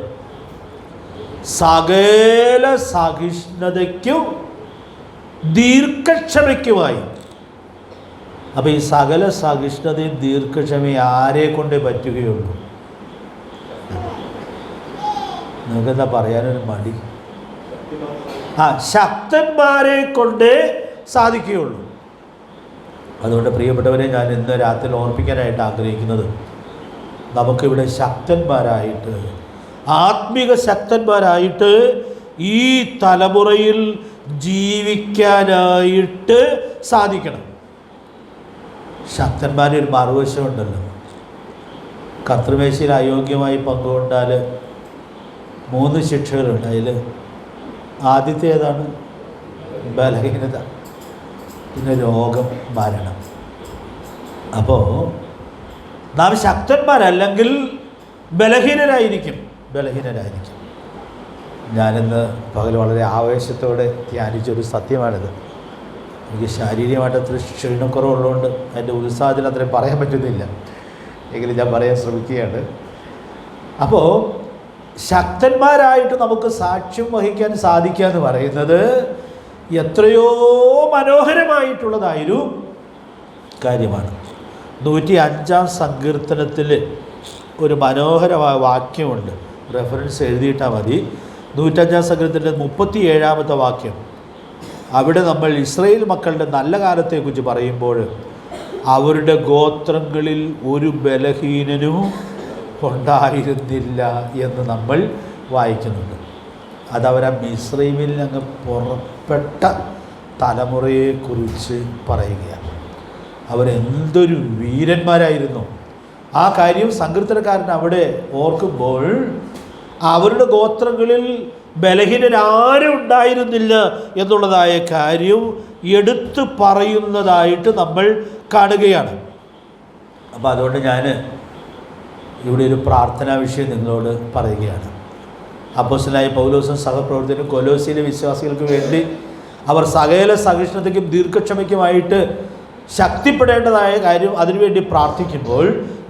സകല സഹിഷ്ണുതയ്ക്കും ദീർഘക്ഷമയ്ക്കുമായി. അപ്പോൾ ഈ സകല സഹിഷ്ണുതയും ദീർഘക്ഷമയും ആരെ കൊണ്ടേ പറ്റുകയുള്ളൂ? നിങ്ങൾക്കെന്താ പറയാനൊരു മടി? ശക്തന്മാരെ കൊണ്ടേ സാധിക്കുകയുള്ളൂ. അതുകൊണ്ട് പ്രിയപ്പെട്ടവരെ, ഞാൻ ഇന്ന് രാത്രി ഓർപ്പിക്കാനായിട്ട് ആഗ്രഹിക്കുന്നത്, നമുക്കിവിടെ ശക്തന്മാരായിട്ട്, ആത്മീക ശക്തന്മാരായിട്ട് ഈ തലമുറയിൽ ജീവിക്കാനായിട്ട് സാധിക്കണം. ശക്തന്മാരെ ഒരു മറുവശമുണ്ടല്ലോ. കർത്തൃമേശയിൽ അയോഗ്യമായി പങ്കുകൊണ്ടാൽ 3 ശിക്ഷകളുണ്ട്. അതിൽ ആദ്യത്തെ ഏതാണ്? ബലഹീനത, പിന്നെ രോഗം, മരണം. അപ്പോൾ നാം ശക്തന്മാരല്ലെങ്കിൽ ബലഹീനരായിരിക്കും. ഞാനിന്ന് പകൽ വളരെ ആവേശത്തോടെ ധ്യാനിച്ചൊരു സത്യമാണിത്. എനിക്ക് ശാരീരികമായിട്ട് അത്ര ക്ഷീണക്കുറവുള്ളതുകൊണ്ട് എൻ്റെ ഉത്സാഹത്തിൽ അത്രയും പറയാൻ പറ്റുന്നില്ല, എങ്കിലും ഞാൻ പറയാൻ ശ്രമിക്കുകയാണ്. അപ്പോൾ ശക്തന്മാരായിട്ട് നമുക്ക് സാക്ഷ്യം വഹിക്കാൻ സാധിക്കുക എന്ന് പറയുന്നത് എത്രയോ മനോഹരമായിട്ടുള്ളതായൊരു കാര്യമാണ്. 105-ാം സങ്കീർത്തനത്തിൽ ഒരു മനോഹരമായ വാക്യമുണ്ട്, റെഫറൻസ് എഴുതിയിട്ടാൽ മതി. 105-ാം സങ്കീർത്തനത്തിൻ്റെ 37-ാമത്തെ വാക്യം. അവിടെ നമ്മൾ ഇസ്രായേൽ മക്കളുടെ നല്ല കാലത്തെക്കുറിച്ച് പറയുമ്പോൾ അവരുടെ ഗോത്രങ്ങളിൽ ഒരു ബലഹീനനും ഉണ്ടായിരുന്നില്ല എന്ന് നമ്മൾ വായിക്കുന്നുണ്ട്. അതവരാ മിസ്രൈമിൽ അങ്ങ് പുറപ്പെട്ട തലമുറയെക്കുറിച്ച് പറയുകയാണ്. അവരെന്തൊരു വീരന്മാരായിരുന്നു. ആ കാര്യം സങ്കീർത്തനക്കാരൻ അവിടെ ഓർക്കുമ്പോൾ അവരുടെ ഗോത്രങ്ങളിൽ ബലഹീനരാരും ഉണ്ടായിരുന്നില്ല എന്നുള്ളതായ കാര്യം എടുത്തു പറയുന്നതായിട്ട് നമ്മൾ കാണുകയാണ്. അപ്പോൾ അതുകൊണ്ട് ഞാൻ ഇവിടെ ഒരു പ്രാർത്ഥനാ വിഷയം നിങ്ങളോട് പറയുകയാണ്. അപ്പോസ്തലനായ പൗലോസും സഹപ്രവർത്തകരും കൊലോസ്യയിലെ വിശ്വാസികൾക്ക് വേണ്ടി അവർ സകല സഹിഷ്ണുതയ്ക്കും ദീർഘക്ഷമയ്ക്കുമായിട്ട് ശക്തിപ്പെടേണ്ടതായ കാര്യം അതിനുവേണ്ടി പ്രാർത്ഥിക്കുമ്പോൾ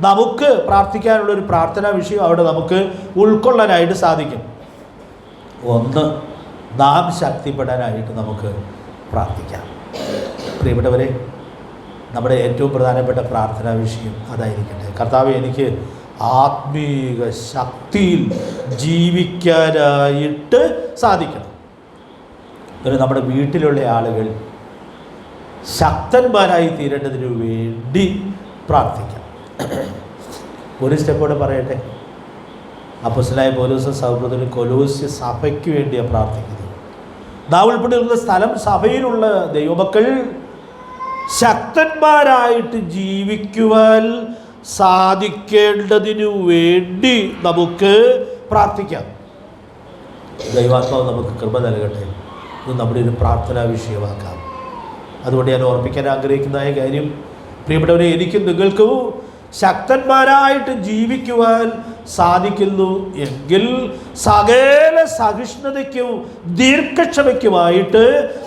നമുക്ക് പ്രാർത്ഥിക്കാനുള്ളൊരു പ്രാർത്ഥനാ വിഷയം അവിടെ നമുക്ക് ഉൾക്കൊള്ളാനായിട്ട് സാധിക്കും. ഒന്ന്, നാം ശക്തിപ്പെടാനായിട്ട് നമുക്ക് പ്രാർത്ഥിക്കാം. പ്രിയപ്പെട്ടവരെ, നമ്മുടെ ഏറ്റവും പ്രധാനപ്പെട്ട പ്രാർത്ഥനാ വിഷയം അതായിരിക്കട്ടെ. കർത്താവേ, എനിക്ക് ആത്മീക ശക്തിയിൽ ജീവിക്കാനായിട്ട് സാധിക്കണം. പിന്നെ നമ്മുടെ വീട്ടിലുള്ള ആളുകൾ ശക്തന്മാരായി തീരേണ്ടതിനു വേണ്ടി പ്രാർത്ഥിക്കാം. ഒരു സ്റ്റെപ്പോടെ പറയട്ടെ. അപ്പോസ്തലനായ പൗലോസും സഹപ്രവർത്തകരും കൊലോസ്യ സഭയ്ക്ക് വേണ്ടിയാണ് പ്രാർത്ഥിക്കുന്നത്. നാം ഉൾപ്പെട്ടിരുന്ന സ്ഥലം സഭയിലുള്ള ദൈവമക്കൾ ശക്തന്മാരായിട്ട് ജീവിക്കുവാൻ സാധിക്കേണ്ടതിനു വേണ്ടി നമുക്ക് പ്രാർത്ഥിക്കാം. ദൈവാത്മാവ് നമുക്ക് കൃപ നൽകട്ടെ. ഇത് നമ്മുടെ ഒരു പ്രാർത്ഥനാ വിഷയമാക്കാം. അതുകൊണ്ട് ഞാൻ ഓർപ്പിക്കാൻ ആഗ്രഹിക്കുന്നതായ കാര്യം, പ്രിയപ്പെട്ടവരെ, എനിക്കും നിങ്ങൾക്കും ശക്തന്മാരായിട്ട് ജീവിക്കുവാൻ സാധിക്കുന്നു എങ്കിൽ സകല സഹിഷ്ണുതയ്ക്കും ദീർഘക്ഷമയ്ക്കുമായിട്ട്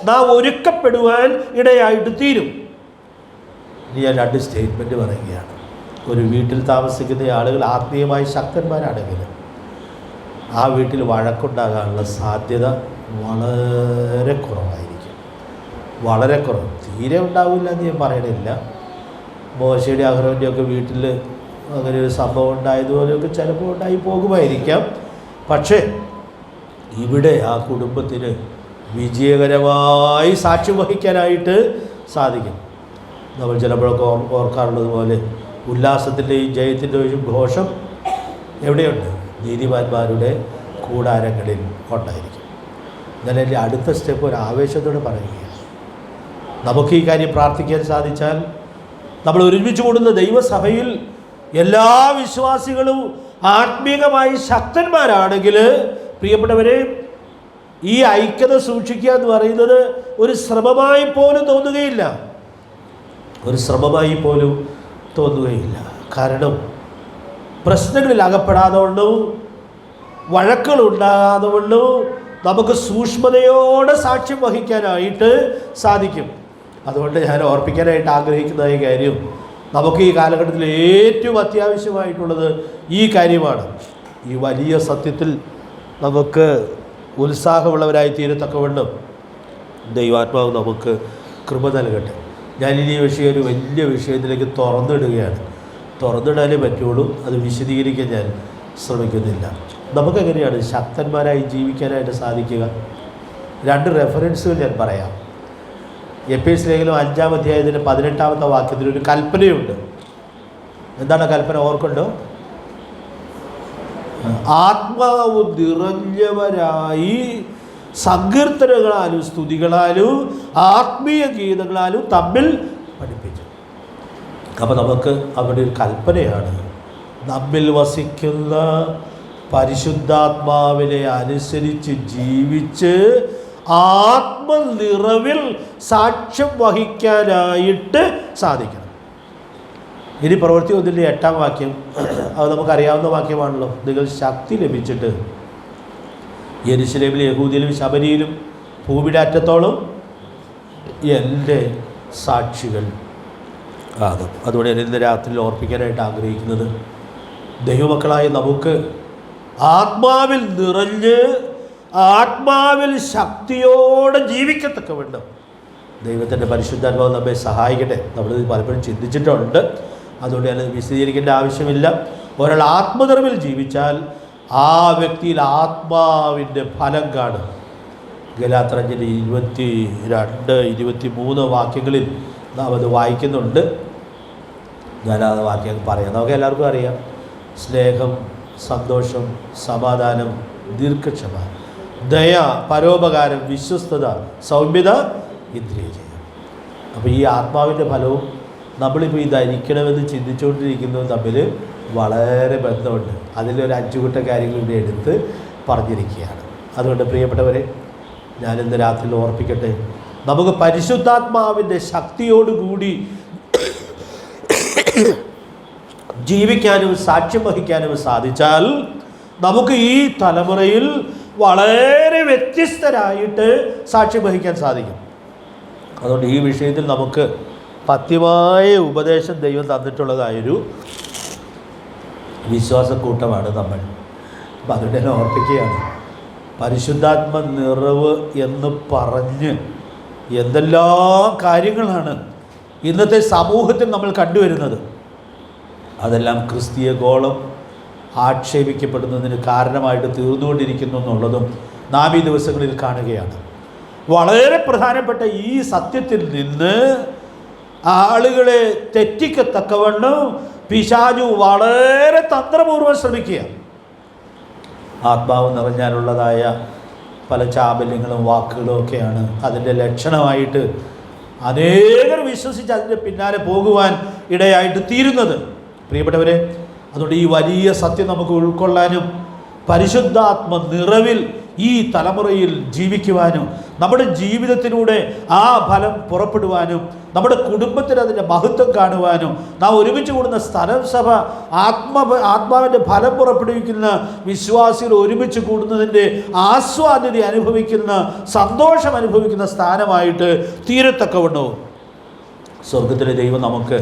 നാം ഒരുക്കപ്പെടുവാൻ ഇടയായിട്ട് തീരും. ഇനി ഞാൻ 2 സ്റ്റേറ്റ്മെൻറ്റ് പറയുകയാണ്. ഒരു വീട്ടിൽ താമസിക്കുന്ന ആളുകൾ ആത്മീയമായി ശക്തന്മാരാണെങ്കിൽ ആ വീട്ടിൽ വഴക്കുണ്ടാകാനുള്ള സാധ്യത വളരെ കുറവായിരിക്കും. വളരെ കുറവ്, തീരെ ഉണ്ടാവില്ല എന്ന് ഞാൻ പറയണില്ല. മോശയുടെ അഹ്റോൻ്റെ ഒക്കെ വീട്ടിൽ അങ്ങനെ ഒരു സംഭവം ഉണ്ടായതുപോലെയൊക്കെ ചിലപ്പോൾ ഉണ്ടായി പോകുമായിരിക്കാം. പക്ഷേ ഇവിടെ ആ കുടുംബത്തിന് വിജയകരമായി സാക്ഷ്യം വഹിക്കാനായിട്ട് സാധിക്കും. നമ്മൾ ചിലപ്പോഴൊക്കെ ഓർക്കാറുള്ളത് പോലെ ഉല്ലാസത്തിൻ്റെയും ജയത്തിൻ്റെയും ഘോഷം എവിടെയുണ്ട്? നീതിമാന്മാരുടെ കൂടാരങ്ങളിൽ ഉണ്ടായിരിക്കും. എന്നാൽ എൻ്റെ അടുത്ത സ്റ്റെപ്പ് ഒരു ആവേശത്തോടെ പറയുകയാണ്. നമുക്ക് ഈ കാര്യം പ്രാർത്ഥിക്കാൻ സാധിച്ചാൽ, നമ്മൾ ഒരുമിച്ച് കൂടുന്ന ദൈവസഭയിൽ എല്ലാ വിശ്വാസികളും ആത്മീകമായി ശക്തന്മാരാണെങ്കിൽ, പ്രിയപ്പെട്ടവരെ, ഈ ഐക്യത സൂക്ഷിക്കുക എന്ന് പറയുന്നത് ഒരു ശ്രമമായി പോലും തോന്നുകയില്ല. കാരണം പ്രശ്നങ്ങളിൽ അകപ്പെടാതെ കൊണ്ടും വഴക്കുകളുണ്ടാകാതെ കൊണ്ടും നമുക്ക് സൂക്ഷ്മതയോടെ സാക്ഷ്യം വഹിക്കാനായിട്ട് സാധിക്കും. അതുകൊണ്ട് ഞാൻ ഓർപ്പിക്കാനായിട്ട് ആഗ്രഹിക്കുന്ന ഈ കാര്യം, നമുക്ക് ഈ കാലഘട്ടത്തിൽ ഏറ്റവും അത്യാവശ്യമായിട്ടുള്ളത് ഈ കാര്യമാണ്. ഈ വലിയ സത്യത്തിൽ നമുക്ക് ഉത്സാഹമുള്ളവരായി തീരത്തക്കവണ്ണം ദൈവാത്മാവ് നമുക്ക് കൃപ നൽകട്ടെ. ഞാനിനി ഈ വിഷയം ഒരു വലിയ വിഷയത്തിലേക്ക് തുറന്നിടാനേ പറ്റുള്ളൂ. അത് വിശദീകരിക്കാൻ ഞാൻ ശ്രമിക്കുന്നില്ല. നമുക്കെങ്ങനെയാണ് ശക്തന്മാരായി ജീവിക്കാനായിട്ട് സാധിക്കുക? 2 റെഫറൻസുകൾ ഞാൻ പറയാം. എഫേസ്യ ലേഖനം 5-ാം അധ്യായത്തിൻ്റെ 18-ാമത്തെ വാക്യത്തിൽ ഒരു കൽപ്പനയുണ്ട്. എന്താണ് കൽപ്പന? ഓർക്കുണ്ടോ? ആത്മാവ് നിറഞ്ഞവരായി സങ്കീർത്തനങ്ങളാലും സ്തുതികളാലും ആത്മീയ ഗീതങ്ങളാലും തമ്മിൽ പഠിപ്പിച്ചു. അപ്പോൾ നമുക്ക് അവിടെ ഒരു കൽപ്പനയാണ്, നമ്മിൽ വസിക്കുന്ന പരിശുദ്ധാത്മാവിനെ അനുസരിച്ച് ജീവിച്ച് ആത്മനിറവിൽ സാക്ഷ്യം വഹിക്കാനായിട്ട് സാധിക്കണം. ഇനി പ്രവൃത്തി 1-ന്റെ 8-ാം വാക്യം, അത് നമുക്കറിയാവുന്ന വാക്യമാണല്ലോ. നിങ്ങൾ ശക്തി ലഭിച്ചിട്ട് യെരുശലേമിലും യഹൂദിയിലും ശമരിയിലും ഭൂമിയുടെ അറ്റത്തോളം എൻ്റെ സാക്ഷികൾ ആകും. അതുകൊണ്ട് ഞാൻ ഇന്ന് രാത്രി ഓർപ്പിക്കാനായിട്ട് ആഗ്രഹിക്കുന്നത്, ദൈവമക്കളായ നമുക്ക് ആത്മാവിൽ നിറഞ്ഞ് ആത്മാവിൽ ശക്തിയോടെ ജീവിക്കത്തക്ക വേണം ദൈവത്തിൻ്റെ പരിശുദ്ധാത്മാവ് നമ്മെ സഹായിക്കട്ടെ. നമ്മളിത് പലപ്പോഴും ചിന്തിച്ചിട്ടുണ്ട്, അതുകൊണ്ട് ഞാനത് വിശദീകരിക്കേണ്ട ആവശ്യമില്ല. ഒരാൾ ആത്മനിറവിൽ ജീവിച്ചാൽ ആ വ്യക്തിയിൽ ആത്മാവിൻ്റെ ഫലം കാണും. ഗലാത്യർ 5:22-23 വാക്യങ്ങളിൽ നാം അത് വായിക്കുന്നുണ്ട്. ഞാനത് വാക്യം പറയാം. നമുക്ക് എല്ലാവർക്കും അറിയാം. സ്നേഹം, സന്തോഷം, സമാധാനം, ദീർഘക്ഷമ, ദയ, പരോപകാരം, വിശ്വസ്തത, സൗമ്യത, ഇന്ദ്രിയജയം. അപ്പോൾ ഈ ആത്മാവിൻ്റെ ഫലവും നമ്മളിപ്പോൾ ഈ ധരിക്കണമെന്ന് ചിന്തിച്ചുകൊണ്ടിരിക്കുന്നതും തമ്മിൽ വളരെ ബന്ധമുണ്ട്. അതിലൊരു 5 കൂട്ടം കാര്യങ്ങൾ ഇവിടെ എടുത്ത് പറഞ്ഞിരിക്കുകയാണ്. അതുകൊണ്ട് പ്രിയപ്പെട്ടവരെ, ഞാനിന്ന് രാത്രി ഓർപ്പിക്കട്ടെ, നമുക്ക് പരിശുദ്ധാത്മാവിൻ്റെ ശക്തിയോടുകൂടി ജീവിക്കാനും സാക്ഷ്യം വഹിക്കാനും സാധിച്ചാൽ നമുക്ക് ഈ തലമുറയിൽ വളരെ വ്യത്യസ്തരായിട്ട് സാക്ഷ്യം വഹിക്കാൻ സാധിക്കും. അതുകൊണ്ട് ഈ വിഷയത്തിൽ നമുക്ക് പത്യമായ ഉപദേശം ദൈവം തന്നിട്ടുള്ളതായൊരു വിശ്വാസക്കൂട്ടമാണ് നമ്മൾ. അപ്പം അതുകൊണ്ട് തന്നെ ഓർപ്പിക്കുകയാണ്, പരിശുദ്ധാത്മ നിറവ് എന്ന് പറഞ്ഞ് എന്തെല്ലാം കാര്യങ്ങളാണ് ഇന്നത്തെ സമൂഹത്തിൽ നമ്മൾ കണ്ടുവരുന്നത്. അതെല്ലാം ക്രിസ്തീയ ഗോളം ആക്ഷേപിക്കപ്പെടുന്നതിന് കാരണമായിട്ട് തീർന്നുകൊണ്ടിരിക്കുന്നു എന്നുള്ളതും നാം ഈ ദിവസങ്ങളിൽ കാണുകയാണ്. വളരെ പ്രധാനപ്പെട്ട ഈ സത്യത്തിൽ നിന്ന് ആളുകളെ തെറ്റിക്കത്തക്കവണ്ണം പിശാചു വളരെ തന്ത്രപൂർവ്വം ശ്രമിക്കുക. ആത്മാവ് നിറഞ്ഞാലുള്ളതായ പല ചാബല്യങ്ങളും വാക്കുകളും ഒക്കെയാണ് അതിൻ്റെ ലക്ഷണമായിട്ട് അനേകർ വിശ്വസിച്ച് അതിൻ്റെ പിന്നാലെ പോകുവാൻ ഇടയായിട്ട് തീരുന്നത്. പ്രിയപ്പെട്ടവരെ, അതുകൊണ്ട് ഈ വലിയ സത്യം നമുക്ക് ഉൾക്കൊള്ളാനും പരിശുദ്ധാത്മ നിറവിൽ ഈ തലമുറയിൽ ജീവിക്കുവാനും നമ്മുടെ ജീവിതത്തിലൂടെ ആ ഫലം പുറപ്പെടുവാനും നമ്മുടെ കുടുംബത്തിൽ അതിൻ്റെ മഹത്വം കാണുവാനും നാം ഒരുമിച്ച് കൂടുന്ന സ്ഥലം സഭ ആത്മാവിൻ്റെ ഫലം പുറപ്പെടുവിക്കുന്ന വിശ്വാസികൾ ഒരുമിച്ച് കൂടുന്നതിൻ്റെ ആസ്വാദ്യത അനുഭവിക്കുന്ന സന്തോഷം അനുഭവിക്കുന്ന സ്ഥാനമായിട്ട് തീരത്തക്കവണ്ണവും സ്വർഗത്തിലെ ദൈവം നമുക്ക്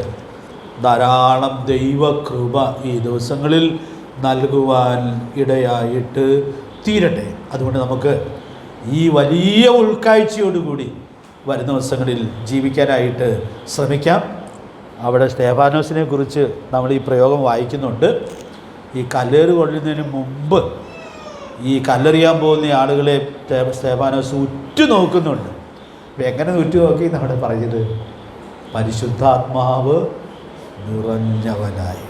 ധാരാളം ദൈവകൃപ ഈ ദിവസങ്ങളിൽ നൽകുവാൻ ഇടയായിട്ട് തീരട്ടെ. അതുകൊണ്ട് നമുക്ക് ഈ വലിയ ഉൾക്കാഴ്ചയോടുകൂടി വരുന്ന ദിവസങ്ങളിൽ ജീവിക്കാനായിട്ട് ശ്രമിക്കാം. അവിടെ സ്തേഫാനോസിനെ കുറിച്ച് നമ്മൾ ഈ പ്രയോഗം വായിക്കുന്നുണ്ട്. ഈ കല്ലേറ് കൊള്ളുന്നതിന് മുമ്പ് ഈ കല്ലെറിയാൻ പോകുന്ന ആളുകളെ സ്തേഫാനോസ് ഉറ്റുനോക്കുന്നുണ്ട്. അപ്പം എങ്ങനെ ഉറ്റുനോക്കി എന്നാണ് പറഞ്ഞത്? പരിശുദ്ധാത്മാവ് നിറഞ്ഞവനായി.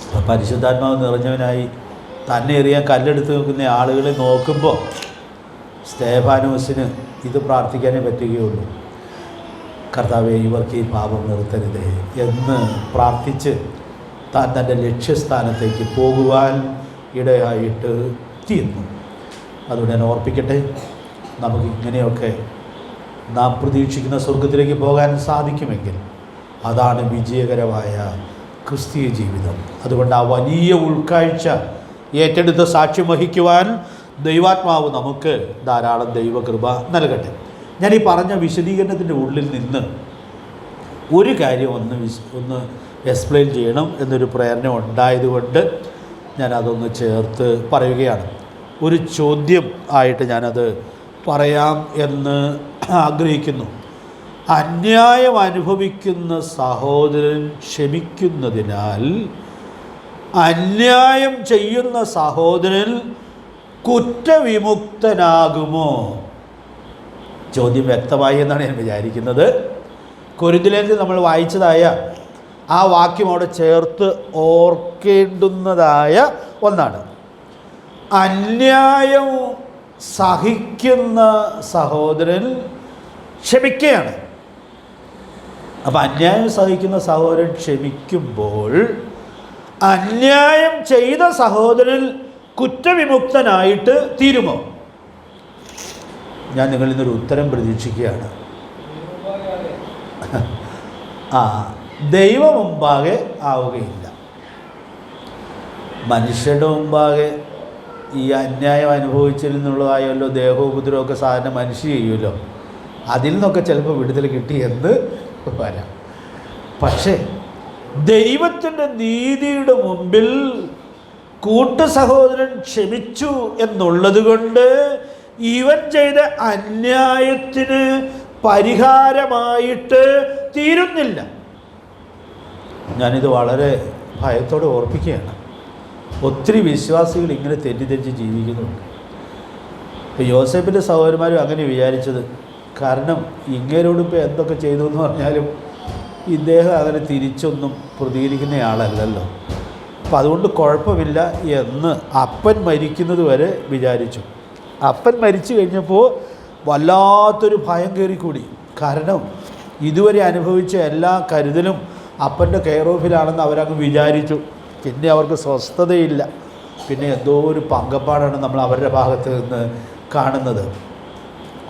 അപ്പം പരിശുദ്ധാത്മാവ് നിറഞ്ഞവനായി തന്നെ എറിയാൻ കല്ലെടുത്ത് നോക്കുന്ന ആളുകളെ നോക്കുമ്പോൾ സ്തേഫാനോസിന് ഇത് പ്രാർത്ഥിക്കാനേ പറ്റുകയുള്ളൂ. കർത്താവേ, ഇവർക്ക് ഈ പാപം നിർത്തരുതേ എന്ന് പ്രാർത്ഥിച്ച് താൻ തൻ്റെ ലക്ഷ്യസ്ഥാനത്തേക്ക് പോകുവാൻ ഇടയായിട്ട് തീർന്നു. അതുകൊണ്ട് ഞാൻ ഓർപ്പിക്കട്ടെ, നമുക്ക് ഇങ്ങനെയൊക്കെ നാം പ്രതീക്ഷിക്കുന്ന സ്വർഗത്തിലേക്ക് പോകാൻ സാധിക്കുമെങ്കിൽ അതാണ് വിജയകരമായ ക്രിസ്തീയ ജീവിതം. അതുകൊണ്ട് ആ വലിയ ഉൾക്കാഴ്ച ഏറ്റെടുത്ത് സാക്ഷ്യം വഹിക്കുവാൻ ദൈവാത്മാവ് നമുക്ക് ധാരാളം ദൈവകൃപ നൽകട്ടെ. ഞാൻ ഈ പറഞ്ഞ വിശദീകരണത്തിൻ്റെ ഉള്ളിൽ നിന്ന് ഒരു കാര്യം ഒന്ന് എക്സ്പ്ലെയിൻ ചെയ്യണം എന്നൊരു പ്രേരണ ഉണ്ടായതുകൊണ്ട് ഞാനതൊന്ന് ചേർത്ത് പറയുകയാണ്. ഒരു ചോദ്യം ആയിട്ട് ഞാനത് പറയാം എന്ന് ആഗ്രഹിക്കുന്നു. അന്യായം അനുഭവിക്കുന്ന സഹോദരൻ ക്ഷമിക്കുന്നതിനാൽ അന്യായം ചെയ്യുന്ന സഹോദരൻ കുറ്റവിമുക്തനാകുമോ? ചോദ്യം വ്യക്തമായി എന്നാണ് ഞാൻ വിചാരിക്കുന്നത്. കൊരിന്ത്യലേഖനത്തിൽ നമ്മൾ വായിച്ചതായ ആ വാക്യം അവിടെ ചേർത്ത് ഓർക്കേണ്ടുന്നതായ ഒന്നാണ്. അന്യായം സഹിക്കുന്ന സഹോദരൻ ക്ഷമിക്കുകയാണ്. അപ്പം അന്യായം സഹിക്കുന്ന സഹോദരൻ ക്ഷമിക്കുമ്പോൾ അന്യായം ചെയ്ത സഹോദരൻ കുറ്റവിമുക്തനായിട്ട് തീരുമോ? ഞാൻ നിങ്ങളിൽ നിന്നൊരു ഉത്തരം പ്രതീക്ഷിക്കുകയാണ്. ദൈവം മുമ്പാകെ ആവുകയില്ല. മനുഷ്യരുടെ മുമ്പാകെ ഈ അന്യായം അനുഭവിച്ചിരുന്നുള്ളതായല്ലോ ദേഹോപദ്രവമൊക്കെ സാധാരണ മനുഷ്യ ചെയ്യുമല്ലോ, അതിൽ നിന്നൊക്കെ ചിലപ്പോൾ വിടുതൽ കിട്ടിയെന്ന് വരാം. പക്ഷേ ദൈവത്തിൻ്റെ നീതിയുടെ മുമ്പിൽ കൂട്ടു സഹോദരൻ ക്ഷമിച്ചു എന്നുള്ളത് കൊണ്ട് ഇവൻ ചെയ്ത അന്യായത്തിന് പരിഹാരമായിട്ട് തീരുന്നില്ല. ഞാനിത് വളരെ ഭയത്തോടെ ഓർപ്പിക്കുകയാണ്. ഒത്തിരി വിശ്വാസികൾ ഇങ്ങനെ തെറ്റിദ്ധരിച്ച് ജീവിക്കുന്നുണ്ട്. ഇപ്പോൾ യോസേപ്പിൻ്റെ സഹോദരന്മാരും അങ്ങനെ വിചാരിച്ചത്. കാരണം ഇങ്ങേരോട് ഇപ്പോൾ എന്തൊക്കെ ചെയ്തു എന്ന് പറഞ്ഞാലും ഇദ്ദേഹം അങ്ങനെ തിരിച്ചൊന്നും പ്രതികരിക്കുന്നയാളല്ലല്ലോ, അപ്പം അതുകൊണ്ട് കുഴപ്പമില്ല എന്ന് അപ്പൻ മരിക്കുന്നത് വരെ വിചാരിച്ചു. അപ്പൻ മരിച്ചു കഴിഞ്ഞപ്പോൾ വല്ലാത്തൊരു ഭയം കയറിക്കൂടി. കാരണം ഇതുവരെ അനുഭവിച്ച എല്ലാ കരുതലും അപ്പൻ്റെ കെയർ ഓഫിലാണെന്ന് അവരങ്ങ് വിചാരിച്ചു. പിന്നെ അവർക്ക് സ്വസ്ഥതയില്ല. പിന്നെ എന്തോ ഒരു പങ്കപ്പാടാണ് നമ്മൾ അവരുടെ ഭാഗത്ത് നിന്ന് കാണുന്നത്.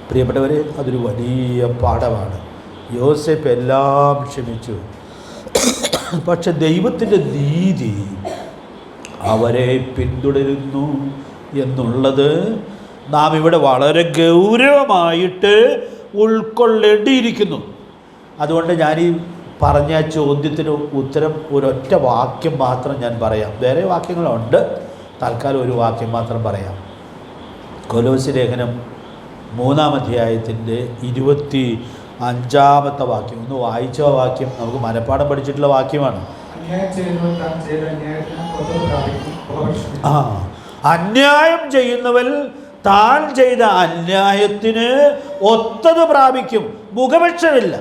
പ്രിയപ്പെട്ടവരെ, അതൊരു വലിയ പാഠമാണ്. യോസേപ്പ് എല്ലാം ക്ഷമിച്ചു. പക്ഷെ ദൈവത്തിൻ്റെ നീതി അവരെ പിന്തുടരുന്നു എന്നുള്ളത് നാം ഇവിടെ വളരെ ഗൗരവമായിട്ട് ഉൾക്കൊള്ളേണ്ടിയിരിക്കുന്നു. അതുകൊണ്ട് ഞാനീ പറഞ്ഞ ചോദ്യത്തിന് ഉത്തരം ഒരൊറ്റ വാക്യം മാത്രം ഞാൻ പറയാം. വേറെ വാക്യങ്ങളുണ്ട്, തൽക്കാലം ഒരു വാക്യം മാത്രം പറയാം. കൊലോസ്യ ലേഖനം 3-ാം അധ്യായത്തിൻ്റെ 25-ാമത്തെ വാക്യം ഒന്ന് വായിച്ച വാക്യം നമുക്ക് മനഃപ്പാഠം പഠിച്ചിട്ടുള്ള വാക്യമാണ്. അന്യായം ചെയ്യുന്നവൻ താൻ ചെയ്ത അന്യായത്തിന് ഒത്തത് പ്രാപിക്കും, മുഖപക്ഷമില്ല.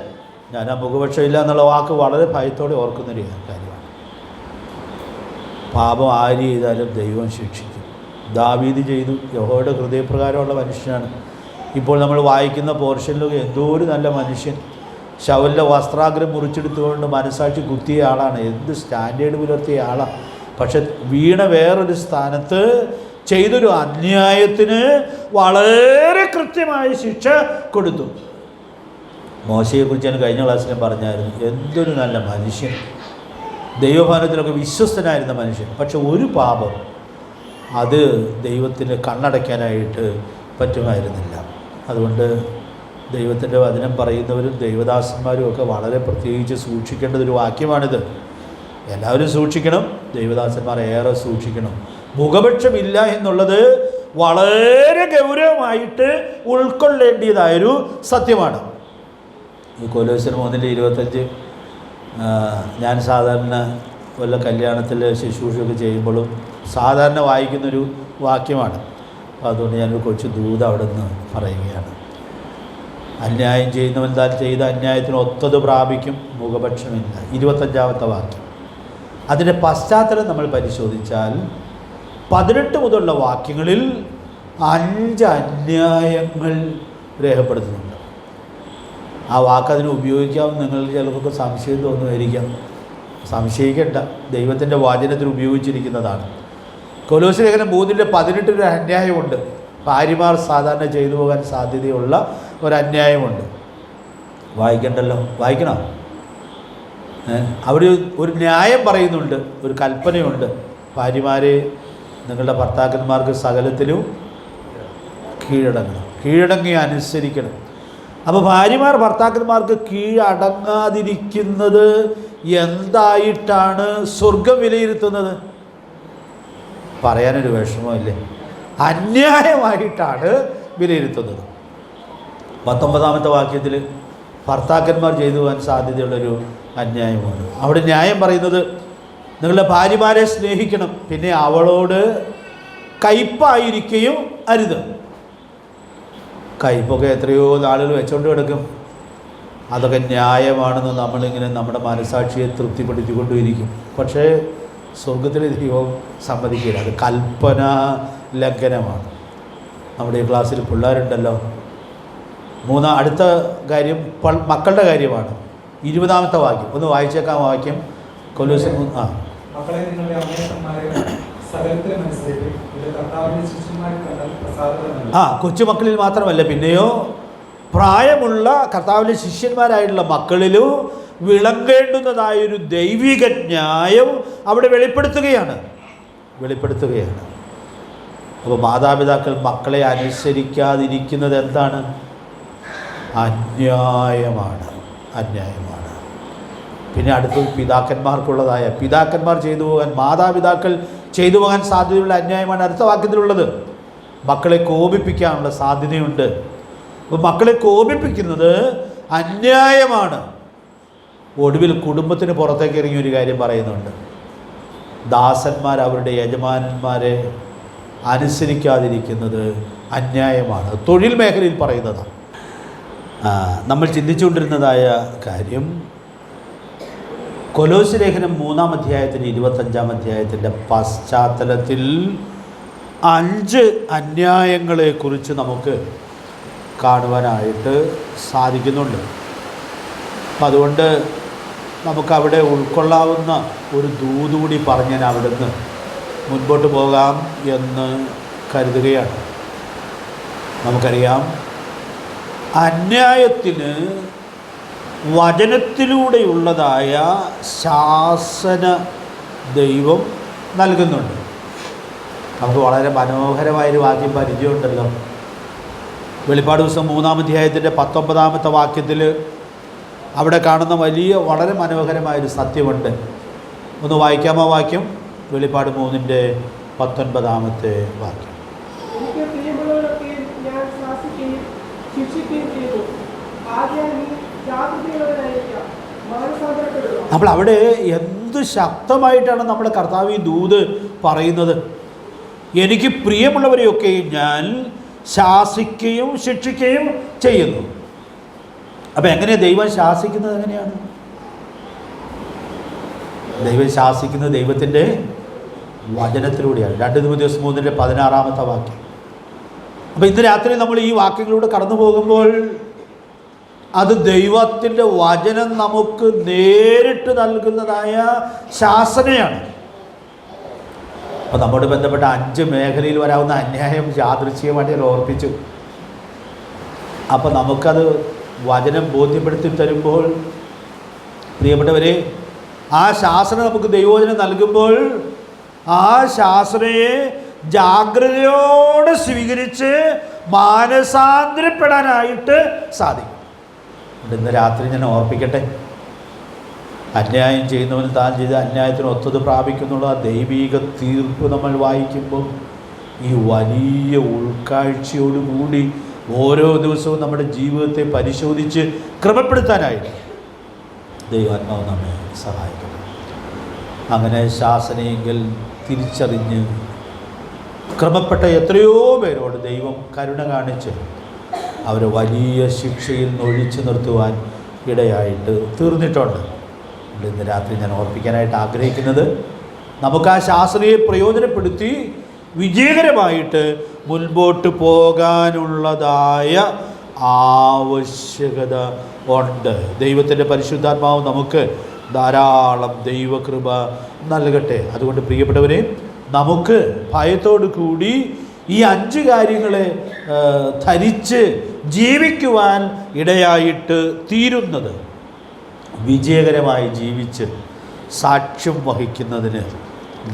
ഞാൻ ആ മുഖപക്ഷമില്ല എന്നുള്ള വാക്ക് വളരെ ഭയത്തോടെ ഓർക്കുന്നൊരു കാര്യമാണ്. പാപം ആര് ചെയ്താലും ദൈവം ശിക്ഷിക്കും. ദാവീദ് ചെയ്തു, യഹോവയുടെ ഹൃദയപ്രകാരമുള്ള മനുഷ്യനാണ്. ഇപ്പോൾ നമ്മൾ വായിക്കുന്ന പോർഷനിലൊക്കെ എന്തോ ഒരു നല്ല മനുഷ്യൻ, ശൗലിൻ്റെ വസ്ത്രാഗ്രം മുറിച്ചെടുത്തുകൊണ്ട് മനസാക്ഷി കുത്തിയ ആളാണ്, എന്ത് സ്റ്റാൻഡേർഡ് പുലർത്തിയ ആളാണ്. പക്ഷെ വീണ വേറൊരു സ്ഥാനത്ത് ചെയ്തൊരു അന്യായത്തിന് വളരെ കൃത്യമായ ശിക്ഷ കൊടുത്തു. മോശയെക്കുറിച്ച് ഞാൻ കഴിഞ്ഞ ക്ലാസ്സിൽ ഞാൻ പറഞ്ഞായിരുന്നു. എന്തൊരു നല്ല മനുഷ്യൻ, ദൈവഭവനത്തിലൊക്കെ വിശ്വസ്തനായിരുന്ന മനുഷ്യൻ. പക്ഷെ ഒരു പാപം അത് ദൈവത്തിന് കണ്ണടയ്ക്കാനായിട്ട് പറ്റുമായിരുന്നില്ല. അതുകൊണ്ട് ദൈവത്തിൻ്റെ വചനം പറയുന്നവരും ദൈവദാസന്മാരും ഒക്കെ വളരെ പ്രത്യേകിച്ച് സൂക്ഷിക്കേണ്ടതൊരു വാക്യമാണിത്. എല്ലാവരും സൂക്ഷിക്കണം, ദൈവദാസന്മാർ ഏറെ സൂക്ഷിക്കണം. മുഖപക്ഷമില്ല എന്നുള്ളത് വളരെ ഗൗരവമായിട്ട് ഉൾക്കൊള്ളേണ്ടിയതായൊരു സത്യമാണ്. ഈ കൊലോസ്യർ 3:25 ഞാൻ സാധാരണ വല്ല കല്യാണത്തിൽ ശുശ്രൂഷയൊക്കെ ചെയ്യുമ്പോഴും സാധാരണ വായിക്കുന്നൊരു വാക്യമാണ്. അപ്പോൾ അതുകൊണ്ട് ഞാനൊരു കൊച്ചു ദൂത് അവിടെ നിന്ന് പറയുകയാണ്. അന്യായം ചെയ്യുന്നവൻ താൻ ചെയ്ത അന്യായത്തിന് ഒത്തത് പ്രാപിക്കും, മുഖപക്ഷമില്ല. 25-ാമത്തെ വാക്യം. അതിൻ്റെ പശ്ചാത്തലം നമ്മൾ പരിശോധിച്ചാൽ 18 മുതലുള്ള വാക്യങ്ങളിൽ 5 അന്യായങ്ങൾ രേഖപ്പെടുത്തുന്നുണ്ട്. ആ വാക്കതിന് ഉപയോഗിക്കാമെന്ന് നിങ്ങൾ ചിലർക്ക് സംശയം തോന്നുമായിരിക്കാം. സംശയിക്കേണ്ട, ദൈവത്തിൻ്റെ വചനത്തിൽ ഉപയോഗിച്ചിരിക്കുന്നതാണ്. കൊലോസ്യ ലേഖനം 3:18 ഒരു അന്യായമുണ്ട്. ഭാര്യമാർ സാധാരണ ചെയ്തു പോകാൻ സാധ്യതയുള്ള ഒരു അന്യായമുണ്ട്. വായിക്കണ്ടല്ലോ, വായിക്കണം. അവിടെ ഒരു ന്യായം പറയുന്നുണ്ട്, ഒരു കൽപ്പനയുണ്ട്. ഭാര്യമാരെ നിങ്ങളുടെ ഭർത്താക്കന്മാർക്ക് സകലത്തിലും കീഴടങ്ങണം, കീഴടങ്ങി അനുസരിക്കണം. അപ്പോൾ ഭാര്യമാർ ഭർത്താക്കന്മാർക്ക് കീഴടങ്ങാതിരിക്കുന്നത് എന്തായിട്ടാണ് സ്വർഗം വിലയിരുത്തുന്നത്? പറയാനൊരു വിഷമമില്ലേ? അന്യായമായിട്ടാണ് വിലയിരുത്തുന്നത്. 19-ാമത്തെ വാക്യത്തിൽ ഭർത്താക്കന്മാർ ചെയ്തു പോകാൻ സാധ്യതയുള്ളൊരു അന്യായമാണ്. അവിടെ ന്യായം പറയുന്നത് നിങ്ങളുടെ ഭാര്യമാരെ സ്നേഹിക്കണം, പിന്നെ അവളോട് കയ്പായിരിക്കുകയും അരുത്. കയ്പൊക്കെ എത്രയോ നാളുകൾ വെച്ചുകൊണ്ട് കിടക്കും. അതൊക്കെ ന്യായമാണെന്ന് നമ്മളിങ്ങനെ നമ്മുടെ മനസാക്ഷിയെ തൃപ്തിപ്പെടുത്തിക്കൊണ്ടിരിക്കും. പക്ഷേ സ്വർഗത്തിലെ ദൈവം സമ്മതിക്കില്ല. അത് കൽപ്പന ലംഘനമാണ്. നമ്മുടെ ഈ ക്ലാസ്സിൽ പിള്ളേരുണ്ടല്ലോ. അടുത്ത കാര്യം മക്കളുടെ കാര്യമാണ്. 20-ാമത്തെ വാക്യം ഒന്ന് വായിച്ചേക്കാം. വാക്യം കൊലോസ്യർ മക്കളെ നിങ്ങളുടെ അമ്മയപ്പന്മാരെ സകലത്തിലും അനുസരിപ്പിൻ. ഇത് കർത്താവിന്റെ ശിഷ്യന്മാരിൽ കണ്ടാൽ പ്രസാദകരമല്ല. കൊച്ചുമക്കളിൽ മാത്രമല്ല, പിന്നെയോ പ്രായമുള്ള കർത്താവിൻ്റെ ശിഷ്യന്മാരായിട്ടുള്ള മക്കളിലും വിളങ്ങേണ്ടുന്നതായൊരു ദൈവിക ന്യായം അവിടെ വെളിപ്പെടുത്തുകയാണ്. അപ്പോൾ മാതാപിതാക്കൾ മക്കളെ അനുസരിക്കാതിരിക്കുന്നത് എന്താണ്? അന്യായമാണ്. പിന്നെ അടുത്തത് പിതാക്കന്മാർക്കുള്ളതായ, പിതാക്കന്മാർ ചെയ്തു പോകാൻ, മാതാപിതാക്കൾ ചെയ്തു പോകാൻ സാധ്യതയുള്ള അന്യായമാണ് അടുത്ത വാക്യത്തിലുള്ളത്. മക്കളെ കോപിപ്പിക്കാനുള്ള സാധ്യതയുണ്ട്. അപ്പോൾ മക്കളെ കോപിപ്പിക്കുന്നത് അന്യായമാണ്. ഒടുവിൽ കുടുംബത്തിന് പുറത്തേക്ക് ഇറങ്ങിയ ഒരു കാര്യം പറയുന്നുണ്ട്. ദാസന്മാർ അവരുടെ യജമാനന്മാരെ അനുസരിക്കാതിരിക്കുന്നത് അന്യായമാണ്. തൊഴിൽ മേഖലയിൽ പറയുന്നതാണ്. നമ്മൾ ചിന്തിച്ചുകൊണ്ടിരുന്നതായ കാര്യം കൊലോസ്യ ലേഖനം 3-ാം അധ്യായത്തിൻ്റെ 25-ാം അധ്യായത്തിൻ്റെ പശ്ചാത്തലത്തിൽ 5 അന്യായങ്ങളെക്കുറിച്ച് നമുക്ക് കാണുവാനായിട്ട് സാധിക്കുന്നുണ്ട്. അപ്പം അതുകൊണ്ട് നമുക്കവിടെ ഉൾക്കൊള്ളാവുന്ന ഒരു ദൂതുകൂടി പറഞ്ഞ് ഞാൻ അവിടെ നിന്ന് മുൻപോട്ട് പോകാം എന്ന് കരുതുകയാണ്. നമുക്കറിയാം, അന്യായത്തിന് വചനത്തിലൂടെയുള്ളതായ ശാസന ദൈവം നൽകുന്നുണ്ട്. നമുക്ക് വളരെ മനോഹരമായൊരു വാക്യം പരിചയമുണ്ടല്ലോ. വെളിപ്പാട് ദിവസം 3-ാം അധ്യായത്തിൻ്റെ 19-ാമത്തെ വാക്യത്തിൽ അവിടെ കാണുന്ന വളരെ മനോഹരമായൊരു സത്യമുണ്ട്. ഒന്ന് വായിക്കാമോ വാക്യം? വെളിപ്പാട് 3-ന്റെ 19-ാമത്തെ വാക്യം. അപ്പോൾ അവിടെ എന്ത് ശക്തമായിട്ടാണ് നമ്മുടെ കർത്താവ് ഈ ദൂത് പറയുന്നത്. എനിക്ക് പ്രിയമുള്ളവരെയൊക്കെയും ഞാൻ ശാസിക്കുകയും ശിക്ഷിക്കുകയും ചെയ്യുന്നു. അപ്പം എങ്ങനെയാണ് ദൈവം ശാസിക്കുന്നത്? എങ്ങനെയാണ് ദൈവം ശാസിക്കുന്നത്? ദൈവത്തിൻ്റെ വചനത്തിലൂടെയാണ്. 2 തിമോഥെയോസ് 3-ന്റെ 16-ാമത്തെ വാക്യം. അപ്പോൾ ഇന്ന് രാത്രി നമ്മൾ ഈ വാക്യങ്ങളിലൂടെ കടന്നു പോകുമ്പോൾ അത് ദൈവത്തിൻ്റെ വചനം നമുക്ക് നേരിട്ട് നൽകുന്നതായ ശാസനയാണ്. അപ്പോൾ നമ്മോട് ബന്ധപ്പെട്ട 5 മേഖലയിൽ വരാവുന്ന അന്യായം യാദൃച്ഛികമായിട്ട് ഞാൻ ഓർപ്പിച്ചു. അപ്പോൾ നമുക്കത് വചനം ബോധ്യപ്പെടുത്തി തരുമ്പോൾ, പ്രിയപ്പെട്ടവരെ, ആ ശാസന നമുക്ക് ദൈവവചനം നൽകുമ്പോൾ ആ ശാസനയെ ജാഗ്രതയോടെ സ്വീകരിച്ച് മാനസാന്തരപ്പെടാനായിട്ട് സാധിക്കും. ഇന്ന് രാത്രി ഞാൻ ഓർപ്പിക്കട്ടെ, അന്യായം ചെയ്യുന്നവന് താൻ ചെയ്ത അന്യായത്തിന് ഒത്തത് പ്രാപിക്കുന്നുള്ള ദൈവിക തീർപ്പ് നമ്മൾ വായിക്കുമ്പോൾ ഈ വലിയ ഉൾക്കാഴ്ചയോടുകൂടി ഓരോ ദിവസവും നമ്മുടെ ജീവിതത്തെ പരിശോധിച്ച് ക്രമപ്പെടുത്താനായിട്ട് ദൈവാത്മാവ് നമ്മെ സഹായിക്കണം. അങ്ങനെ ശാസനയെങ്കിൽ തിരിച്ചറിഞ്ഞ് ക്രമപ്പെട്ട എത്രയോ പേരോട് ദൈവം കരുണ കാണിച്ച് അവരെ വലിയ ശിക്ഷയിൽ നിന്ന് ഒഴിച്ചു നിർത്തുവാൻ ഇടയായിട്ട് തീർന്നിട്ടുണ്ട്. ഇന്ന് രാത്രി ഞാൻ ഓർപ്പിക്കാനായിട്ട് ആഗ്രഹിക്കുന്നത്, നമുക്ക് ആ ശാസനയെ പ്രയോജനപ്പെടുത്തി വിജയകരമായിട്ട് മുൻപോട്ട് പോകാനുള്ളതായ ആവശ്യകത ഉണ്ട്. ദൈവത്തിൻ്റെ പരിശുദ്ധാത്മാവ് നമുക്ക് ധാരാളം ദൈവകൃപ നൽകട്ടെ. അതുകൊണ്ട് പ്രിയപ്പെട്ടവരെ, നമുക്ക് ഭയത്തോടു കൂടി ഈ 5 കാര്യങ്ങളെ ധരിച്ച് ജീവിക്കുവാൻ ഇടയായിട്ട് തീരുന്നത് വിജയകരമായി ജീവിച്ച് സാക്ഷ്യം വഹിക്കുന്നതിന്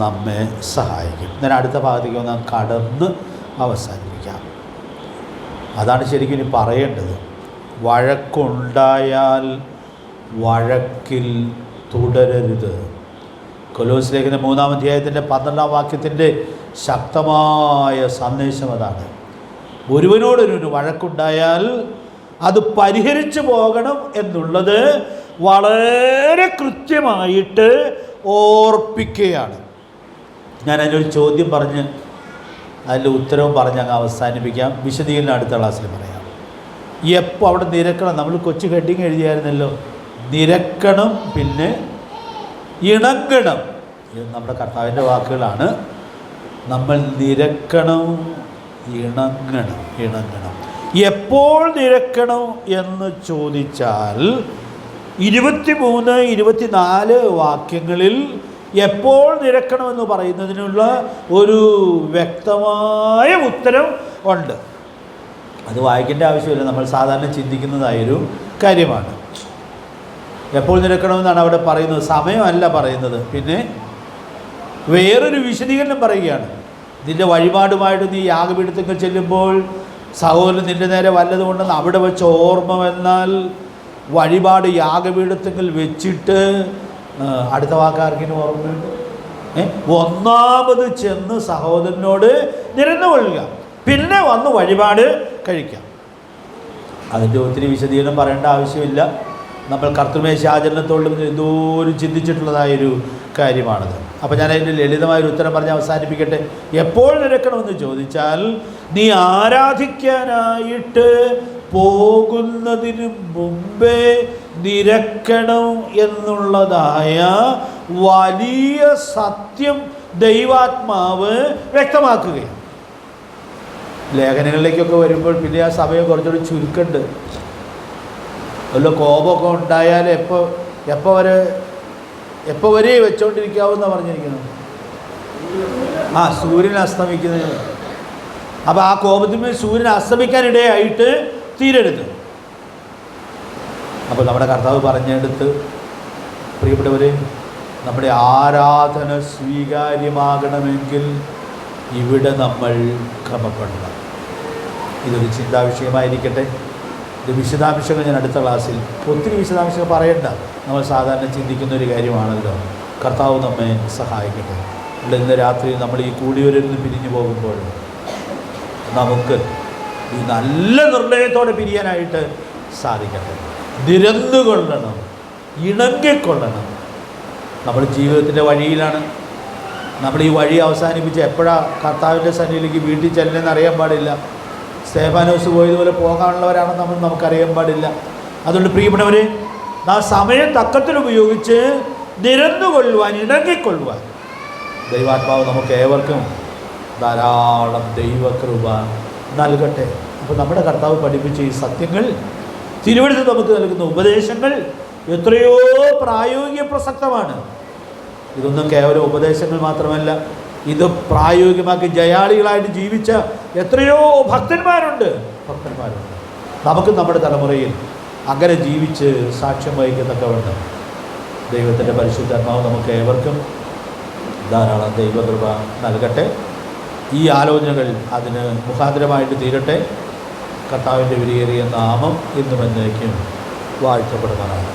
നമ്മെ സഹായിക്കും. ഞാൻ അടുത്ത ഭാഗത്തേക്ക് നാം കടന്ന് അവസാനിപ്പിക്കാം. അതാണ് ശരിക്കും ഇനി പറയേണ്ടത്. വഴക്കുണ്ടായാൽ വഴക്കിൽ തുടരരുത്. കൊലോസ്യ ലേഖനം 3-ാം അധ്യായത്തിൻ്റെ 12-ാം വാക്യത്തിൻ്റെ ശക്തമായ സന്ദേശം അതാണ്. ഒരുവനോടൊരു വഴക്കുണ്ടായാൽ അത് പരിഹരിച്ചു പോകണം എന്നുള്ളത് വളരെ കൃത്യമായിട്ട് ഓർപ്പിക്കുകയാണ്. ഞാൻ അതിനൊരു ചോദ്യം പറഞ്ഞ് അതിൻ്റെ ഉത്തരവും പറഞ്ഞ് അങ്ങ് അവസാനിപ്പിക്കാം. വിശദീകരണം അടുത്ത ക്ലാസ്സിൽ പറയാം. എപ്പോൾ അവിടെ നിരക്കണം, നമ്മൾ കൊച്ചു ഹെഡിങ് എഴുതിയായിരുന്നല്ലോ, നിരക്കണം, പിന്നെ ഇണങ്ങണം. ഇത് നമ്മുടെ കർത്താവിൻ്റെ വാക്കുകളാണ്. നമ്മൾ നിരക്കണം, ഇണങ്ങണം. എപ്പോൾ നിരക്കണം എന്ന് ചോദിച്ചാൽ 23, 24 വാക്യങ്ങളിൽ എപ്പോൾ നിരക്കണമെന്ന് പറയുന്നതിനുള്ള ഒരു വ്യക്തമായ ഉത്തരം ഉണ്ട്. അത് വായിക്കേണ്ട ആവശ്യമില്ല, നമ്മൾ സാധാരണ ചിന്തിക്കുന്നതായൊരു കാര്യമാണ്. എപ്പോൾ നിരക്കണമെന്നാണ് അവിടെ പറയുന്നത്, സമയമല്ല പറയുന്നത്. പിന്നെ വേറൊരു വിശദീകരണം പറയുകയാണ്. നിൻ്റെ വഴിപാടുമായിട്ട് നീ യാഗപീഠത്തിൽ ചെല്ലുമ്പോൾ സഹോദരൻ നിൻ്റെ നേരെ വല്ലതുകൊണ്ടെന്ന് അവിടെ വെച്ച് ഓർമ്മ വന്നാൽ വഴിപാട് യാഗപീഠത്തിൽ വെച്ചിട്ട് അടുത്ത വാക്കാർക്കിനും ഓർമ്മയുണ്ട്, ഒന്നാമത് ചെന്ന് സഹോദരനോട് നിരന്നു കൊള്ളുക, പിന്നെ വന്ന് വഴിപാട് കഴിക്കാം. അതിൻ്റെ ഒത്തിരി വിശദീകരണം പറയേണ്ട ആവശ്യമില്ല. നമ്മൾ കർത്തൃമേശാചരണത്തോടും എന്തോരം ചിന്തിച്ചിട്ടുള്ളതായൊരു കാര്യമാണത്. അപ്പോൾ ഞാൻ അതിൻ്റെ ലളിതമായൊരു ഉത്തരം പറഞ്ഞ് അവസാനിപ്പിക്കട്ടെ. എപ്പോൾ നിരക്കണമെന്ന് ചോദിച്ചാൽ നീ ആരാധിക്കാനായിട്ട് പോകുന്നതിന് മുമ്പേ നിരക്കണം എന്നുള്ളതായ വലിയ സത്യം ദൈവാത്മാവ് വ്യക്തമാക്കുകയാണ്. ലേഖനങ്ങളിലേക്കൊക്കെ വരുമ്പോൾ പിന്നെ ആ സമയം കുറച്ചുകൂടി ചുരുക്കുന്നുണ്ട്. വല്ല കോപമൊക്കെ ഉണ്ടായാൽ എപ്പോൾ വരെ വെച്ചോണ്ടിരിക്കാവുന്ന പറഞ്ഞിരിക്കുന്നത്. സൂര്യൻ അസ്തമിക്കുന്നതിന്. അപ്പോൾ ആ കോപത്തിന്മേൽ സൂര്യൻ അസ്തമിക്കാനിടയായിട്ട് തീരരുത്. അപ്പോൾ നമ്മുടെ കർത്താവ് പറഞ്ഞെടുത്ത്, പ്രിയപ്പെട്ടവരെ, നമ്മുടെ ആരാധന സ്വീകാര്യമാകണമെങ്കിൽ ഇവിടെ നമ്മൾ ക്രമപ്പെടണം. ഇതൊരു ചിന്താവിഷയമായിരിക്കട്ടെ. ഇത് വിശദാംശങ്ങൾ ഞാൻ അടുത്ത ക്ലാസ്സിൽ, ഒത്തിരി വിശദാംശങ്ങൾ പറയണ്ട, നമ്മൾ സാധാരണ ചിന്തിക്കുന്ന ഒരു കാര്യമാണല്ലോ. കർത്താവ് നമ്മെ സഹായിക്കട്ടെ. ഇന്ന് രാത്രി നമ്മൾ ഈ കൂടിയവരിൽ നിന്ന് പിരിഞ്ഞു പോകുമ്പോൾ നമുക്ക് ഈ നല്ല നിർണയത്തോടെ പിരിയാനായിട്ട് സാധിക്കട്ടെ. നിരന്നുകൊള്ളണം, ഇണങ്ങിക്കൊള്ളണം. നമ്മൾ ജീവിതത്തിൻ്റെ വഴിയിലാണ്. നമ്മൾ ഈ വഴി അവസാനിപ്പിച്ച് എപ്പോഴാണ് കർത്താവിൻ്റെ സന്നിധിയിലേക്ക് വീട്ടിൽ ചെല്ലുന്നതെന്ന് അറിയാൻ പാടില്ല. സ്തേഫാനോസ് പോയതുപോലെ പോകാനുള്ളവരാണെന്ന് നമുക്കറിയാൻ പാടില്ല. അതുകൊണ്ട് പ്രിയപ്പെട്ടവരെ, ആ സമയം തക്കത്തിൽ ഉപയോഗിച്ച് നിരന്നുകൊള്ളുവാൻ, ഇണങ്ങിക്കൊള്ളുവാൻ ദൈവാത്മാവ് നമുക്ക് ഏവർക്കും ധാരാളം ദൈവകൃപ നൽകട്ടെ. അപ്പോൾ നമ്മുടെ കർത്താവ് പഠിപ്പിച്ച ഈ സത്യങ്ങൾ, തിരുവഴുത്ത് നമുക്ക് നൽകുന്ന ഉപദേശങ്ങൾ എത്രയോ പ്രായോഗിക പ്രസക്തമാണ്. ഇതൊന്നും കേവലം ഉപദേശങ്ങൾ മാത്രമല്ല, ഇത് പ്രായോഗികമാക്കി ജയാളികളായിട്ട് ജീവിച്ച എത്രയോ ഭക്തന്മാരുണ്ട്. നമുക്ക് നമ്മുടെ തലമുറയിൽ അങ്ങനെ ജീവിച്ച് സാക്ഷ്യം വഹിക്കത്തക്കവണ്ണം ദൈവത്തിൻ്റെ പരിശുദ്ധാത്മാവ് നമുക്ക് ഏവർക്കും ധാരാളം ദൈവകൃപ നൽകട്ടെ. ഈ ആലോചനകൾ അതിന് മുഖാന്തരമായിട്ട് തീരട്ടെ. കർത്താവിൻ്റെ വിലയേറിയ നാമം ഇന്നും എന്നേക്കും വാഴ്ത്തപ്പെടുന്നതാണ്.